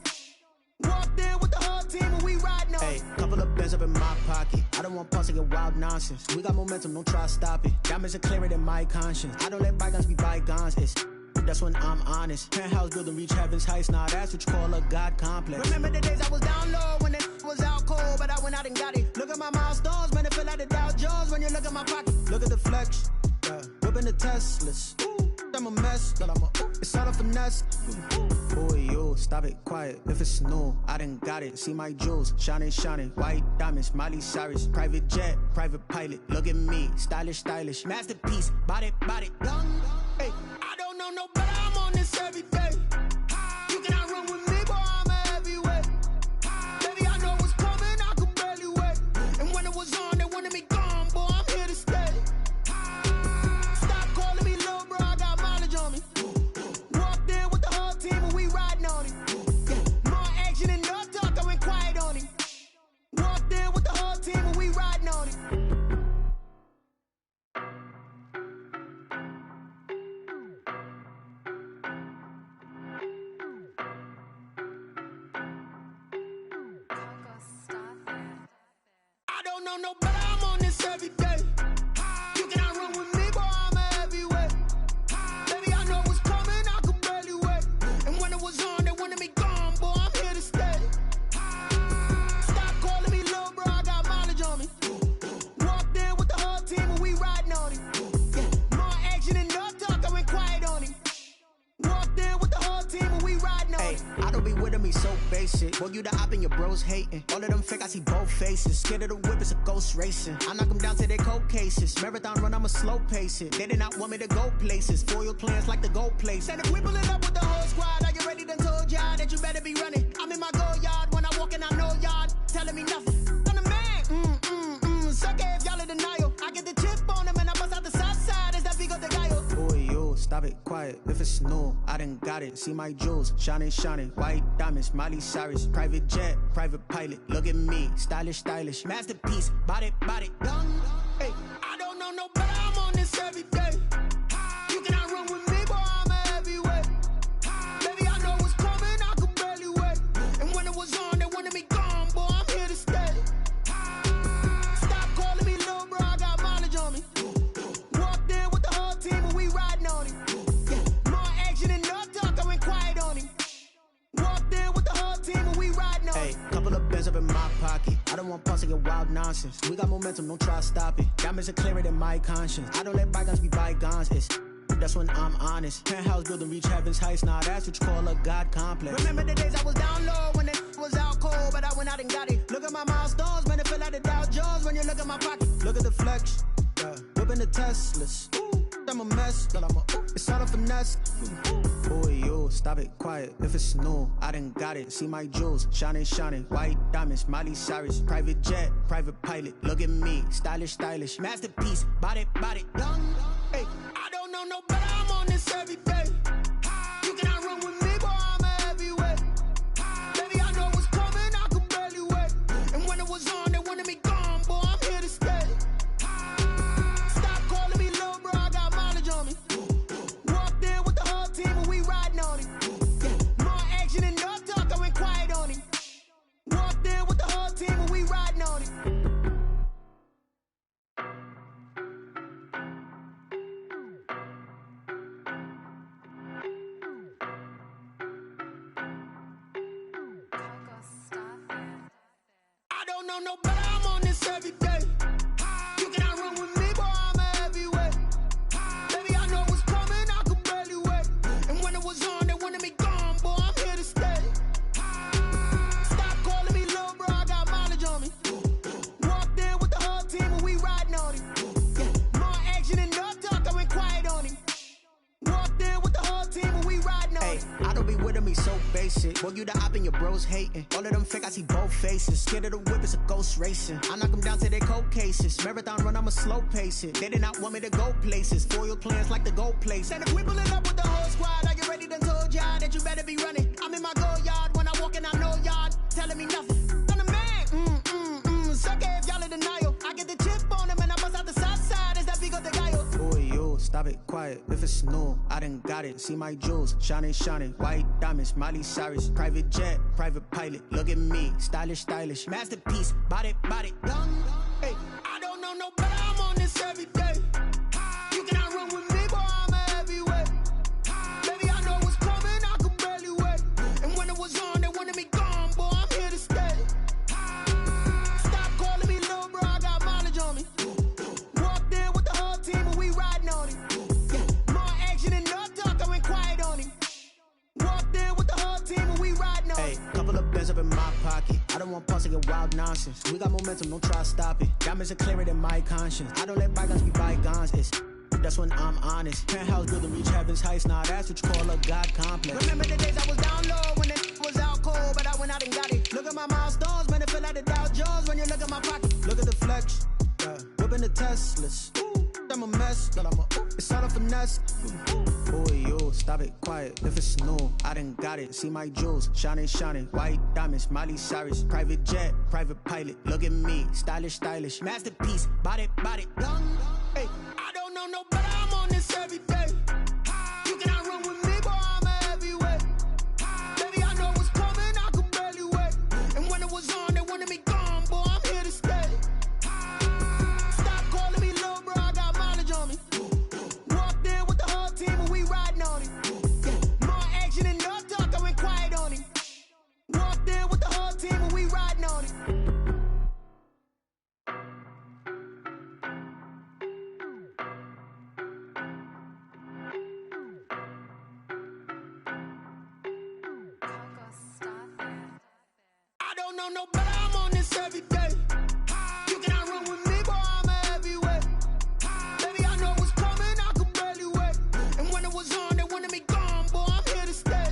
Walked in with the whole team and we riding on it. Hey, couple of bands up in my pocket. I don't want pause to get wild nonsense. We got momentum, don't try to stop it. Diamonds are clearer than my conscience. I don't let bygones be bygones. That's when I'm honest. Penthouse building, reach heaven's heights. Nah, that's what you call a God complex. Remember the days I was down low when it was out cold, but I went out and got it. Look at my milestones, man, it feel like the Dow Jones when you look at my pocket. Look at the flex, whipping the Teslas. I'm a mess, but it's all a finesse. Boy, you stop it, quiet. If it's new, I done got it. See my jewels, shining, shining. White diamonds, Miley Cyrus. Private jet, private pilot. Look at me, stylish, stylish. Masterpiece, body, young. Hey, I don't know no better, I'm on this every day. You cannot run with me, boy, I'm a heavyweight. Baby, I know what's coming, I could barely wait. And when it was on, they wanted me gone, boy, I'm here to stay. Stop calling me little bro, I got mileage on me. Walked in with the whole team and we riding on it. More action and no talk, I went quiet on him. Walked in with the whole team and we riding on it. I don't know no better, I'm on this every day. You cannot run with me, boy, I'm a heavyweight. Baby, I know what's coming, I could barely wait. And when it was on, they wanted me gone, boy, I'm here to stay. Stop calling me little bro, I got mileage on me. Walked in with the whole team and we riding on it. More action and no talk, I went quiet on him. Walked in with the whole team and we riding on it. I don't be with me so basic. basic. Boy, you the op and your bros hating. All of them fake, I see both faces. Scared of the whip, it's a ghost racing. I knock them down to their cold cases. Marathon run, I'ma slow pace it. They did not want me to go places. Foil plans like the gold place. And if we pulling up with the whole squad, are you ready? Done told y'all that you better be running. I'm in my go yard. When I walk in, I know y'all telling me nothing. I'm the man. Sucker if y'all in denial. I get the chip on them and I bust out the south side. Is that Vigo de Gallo? Boy, yo, stop it, quiet. If it's new, I done got it. See my jewels, shining, shining. White diamonds, Miley Cyrus. Private jet, private pilot. Look at me, stylish, stylish. Masterpiece, body, young. Hey, I don't know no better. I'm on this every day. You cannot run with me, boy. I'm a heavyweight. Baby, I know what's coming. I could barely wait. And when it was on, they wanted me gone, boy. I'm here to stay. Stop calling me little bro. I got mileage on me. Walked in with the whole team, and we riding on him. More action and no talk. I went quiet on him. Walked in with the whole team, and we riding on him. Hey, couple of bands up in my pocket. I don't want pause to get wild nonsense. We got momentum, don't try to stop it. Diamonds are clearer than my conscience. I don't let bygones be bygones. That's when I'm honest. Penthouse building, reach heaven's heights. Nah, that's what you call a God complex. Remember the days I was down low when it was out cold, but I went out and got it. Look at my milestones, man, it feel like the Dow Jones when you look at my pocket. Look at the flex, whipping the Teslas. I'm a mess, but it's all a finesse. Boy, yo, stop it, quiet. If it's new, I done got it. See my jewels, shining, shining. White diamonds, Miley Cyrus. Private jet, private pilot. Look at me, stylish, stylish. Masterpiece, body, young. Hey, I don't know no better. I'm on this every day. You cannot run with me, boy. I'm a heavyweight. Baby, I know what's coming. I could barely wait. And when it was on, they wanted me gone, boy. I'm here to stay. Stop calling me little bro. I got mileage on me. Walked in with the whole team, and we riding on him. More action and no talk. I went quiet on him. Walked in with the whole team, and we riding on him. I don't know no better. I'm on this every day. You cannot run with me, boy. I'm a heavyweight. Baby, I know what's coming. I could barely wait. And when it was on, they wanted me gone, boy. I'm here to stay. Stop calling me little bro. I got mileage on me. Walked in with the whole team, and we riding on him. More action and no talk. I went quiet on him. Walked in with the whole team, and we riding on him. Hey, I don't be with me so basic. Boy, you the op and your bros hating. All of them fake, I see both faces. Scared of the whip, it's a ghost racing. I knock them down to their cold cases. Marathon run, I'ma slow pace it. They did not want me to go places. Foil plans like the gold place. And if we pulling up with the whole squad, are you ready? Done told y'all that you better be running. I'm in my go yard. When I walk in, I know y'all telling me nothing. I'm the man. Sucker if y'all in denial. I get the chip on them and I bust out the south side. Is that Vigo de Gallo? Boy, yo, stop it, quiet. If it's new, I done got it. See my jewels, shining, shining. White diamonds, Miley Cyrus. Private jet, private pilot. Look at me, stylish, stylish. Masterpiece, body, young. Hey, I don't know no better. I'm on this every day. You cannot run with me, boy. I'm a heavyweight. Baby, I know what's coming. I could barely wait. And when it was on, they wanted me gone, boy. I'm here to stay. Stop calling me little bro. I got mileage on me. Walked in with the whole team, and we riding on him. More action and no talk. I went quiet on him. Walked in with the whole team, and we riding on him. Hey, couple of bands up in my pocket. I don't want pause to get wild nonsense. We got momentum, don't try to stop it. Diamonds are clearer than my conscience. I don't let bygones be bygones. That's when I'm honest. Penthouse building, reach heaven's heights. Nah, that's what you call a God complex. Remember the days I was down low when it was out cold, but I went out and got it. Look at my milestones, man, it feel like the Dow Jones when you look at my pocket. Look at the flex, whipping the Teslas. I'm a mess, but it's all a finesse. Boy, yo, stop it, quiet. If it's new, I done got it. See my jewels, shining, shining. White diamonds, Miley Cyrus. Private jet, private pilot. Look at me, stylish, stylish. Masterpiece, body, young. Hey, I don't know no better. I'm on this every day. You cannot run with me, boy. I'm a heavyweight. Baby, I know what's coming. I could barely wait. And when it was on, they wanted me gone, boy. I'm here to stay. Stop calling me little bro. I got mileage on me. Walked in with the whole team, and we riding on him. More action and no talk. I went quiet on him. Walked in with the whole team, and we riding on him. know better, I'm on this every day. You cannot run with me, boy, I'm a heavyweight. Baby, I know what's coming, I could barely wait. And when it was on, they wanted me gone, boy, I'm here to stay.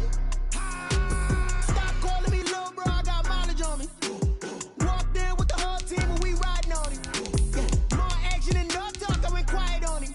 Stop calling me little bro, I got mileage on me. Walked in with the whole team and we riding on him. More action and no talk, I went quiet on him.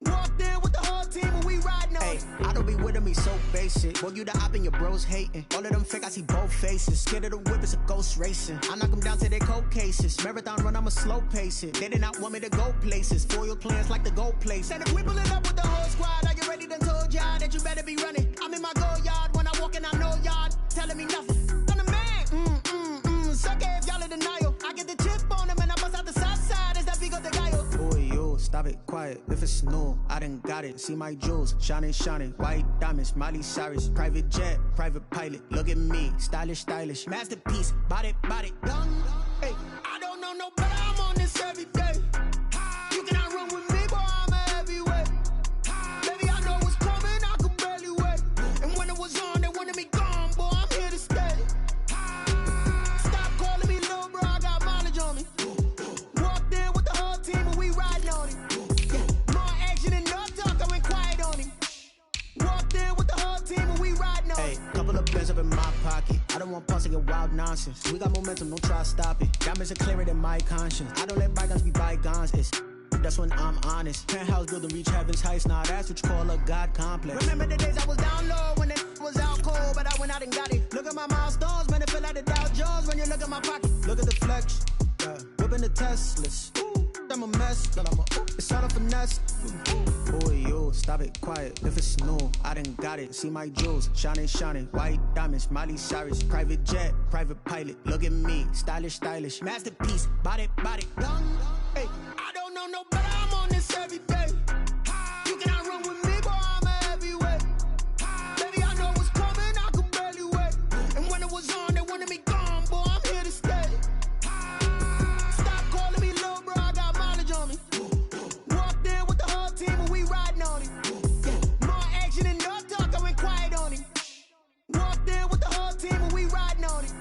Walked in with the whole team and we riding on him. I don't be with me so basic. Well, you the op and your bros hating. All of them fake, I see both faces. Scared of the whip, it's a ghost racing. I knock them down to their cold cases. Marathon run, I'ma slow pace it. They did not want me to go places. Foil plans like the gold place. And if we pulling up with the whole squad, I get ready to told y'all that you better be running. I'm in my go yard. When I walk in, I know y'all telling me nothing. I'm the man. Suck it if y'all in denial. I get the chip on them and I bust out the south side. Is that big of the guy? Boy, yo, stop it, quiet. If it's new, I done got it. See my jewels, shining. White diamonds, Miley Cyrus. Private jet, private pilot. Look at me, stylish. Masterpiece, body, young. Hey, I don't know no better, I'm on this every day. You cannot run with me, boy, I'm a heavyweight. Baby, I know what's coming, I could barely wait. And when it was on, they wanted me gone, boy, I'm here to stay. Stop calling me little bro, I got mileage on me. Walked in with the whole team and we riding on him. More action and no talk, I went quiet on him. Walked in with the whole team and we riding on. Hey, couple of pens up in my pocket. I don't want pulse to get wild nonsense. We got momentum, don't try to stop it. Diamonds are clearer than my conscience. I don't let bygones be bygones. That's when I'm honest. Penthouse building reach heaven's heights. Now that's what you call a God complex. Remember the days I was down low when it was out cold, but I went out and got it. Look at my milestones, man, it feel like the Dow Jones when you look at my pocket. Look at the flex, whipping the Teslas. I'm a mess, but it's all a finesse. Boy, yo, stop it, quiet. If it's new, I done got it. See my jewels, shining. White diamonds, Miley Cyrus. Private jet, private pilot. Look at me, stylish. Masterpiece, body, young. Hey, I don't know no better, I'm on this every day. You cannot run with me, boy, I'm a heavyweight. Baby, I know what's coming, I could barely wait. And when it was on, they wanted me gone, boy, I'm here to stay. Stop calling me little bro, I got mileage on me. Walked in with the whole team and we riding on him. More action and no talk, I went quiet on him. Walked in with the whole team and we riding on him.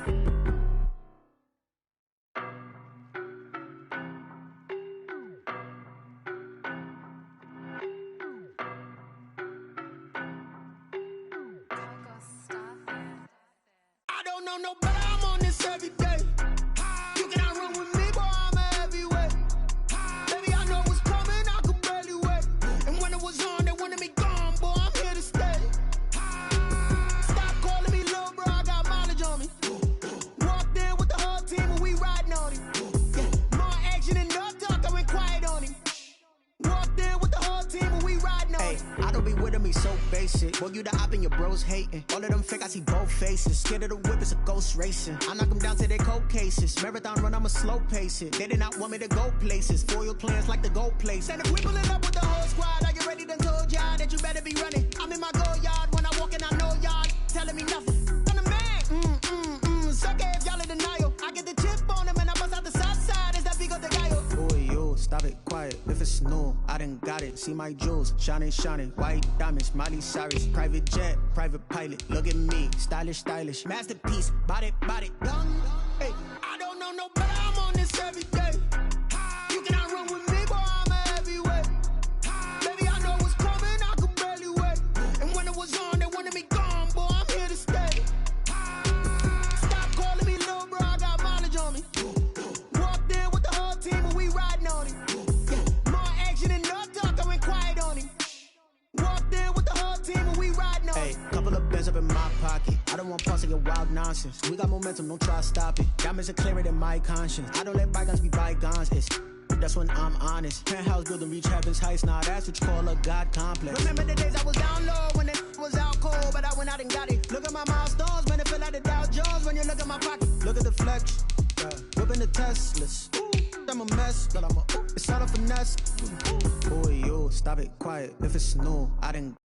I don't know no better, I'm on this every day. You cannot run with me, boy, I'm a heavyweight. Baby, I know what's coming, I could barely wait. And when it was on, they wanted me gone, boy, I'm here to stay. Stop calling me little bro, I got mileage on me. Walked in with the whole team and we riding on him. More action and no talk, I went quiet on him. Walked in with the whole team and we riding on him. Hey, I don't be with me so basic. Well, you the op and your bros hating. All of them fake, I see both faces. Scared of the whip, it's a ghost racing. I knock them down to their cold cases. Marathon run, I'ma slow pace it. They did not want me to go places. Foil plans like the gold place. And if we pulling up with the whole squad, I get ready to told y'all that you better be running. I'm in my go yard. When I walk in, I know y'all telling me nothing. I'm the man. Suck it if y'all in denial. I get the chip on them and I bust out the south side. Is that big of the guy? Boy, yo, stop it, quiet. If it's new, I done got it. See my jewels, shining. White diamonds, Miley Cyrus. Private jet, private pilot. Look at me, stylish. Masterpiece, body, young. Hey, I don't know no better, I'm on this every day. You cannot run with me, boy, I'm a heavyweight. Baby, I know what's coming, I could barely wait. And when it was on, they wanted me gone, boy, I'm here to stay. Stop calling me little bro, I got mileage on me. Walked in with the whole team and we riding on him. More action and no talk, I went quiet on him. Walked in with the whole team and we riding on him. Hey, couple of pens up in my pocket. I don't want pulse to get wild nonsense. We got momentum, don't try to stop it. Diamonds are clearer than my conscience. I don't let bygones be bygones. That's when I'm honest. Penthouse building reach heaven's heights. Now that's what you call a God complex. Remember the days I was down low when it was out cold, but I went out and got it. Look at my milestones, man, it feel like the Dow Jones when you look at my pocket. Look at the flex, whipping the Teslas. I'm a mess, but it's all a finesse. Boy, yo, stop it, quiet. If it's new, I done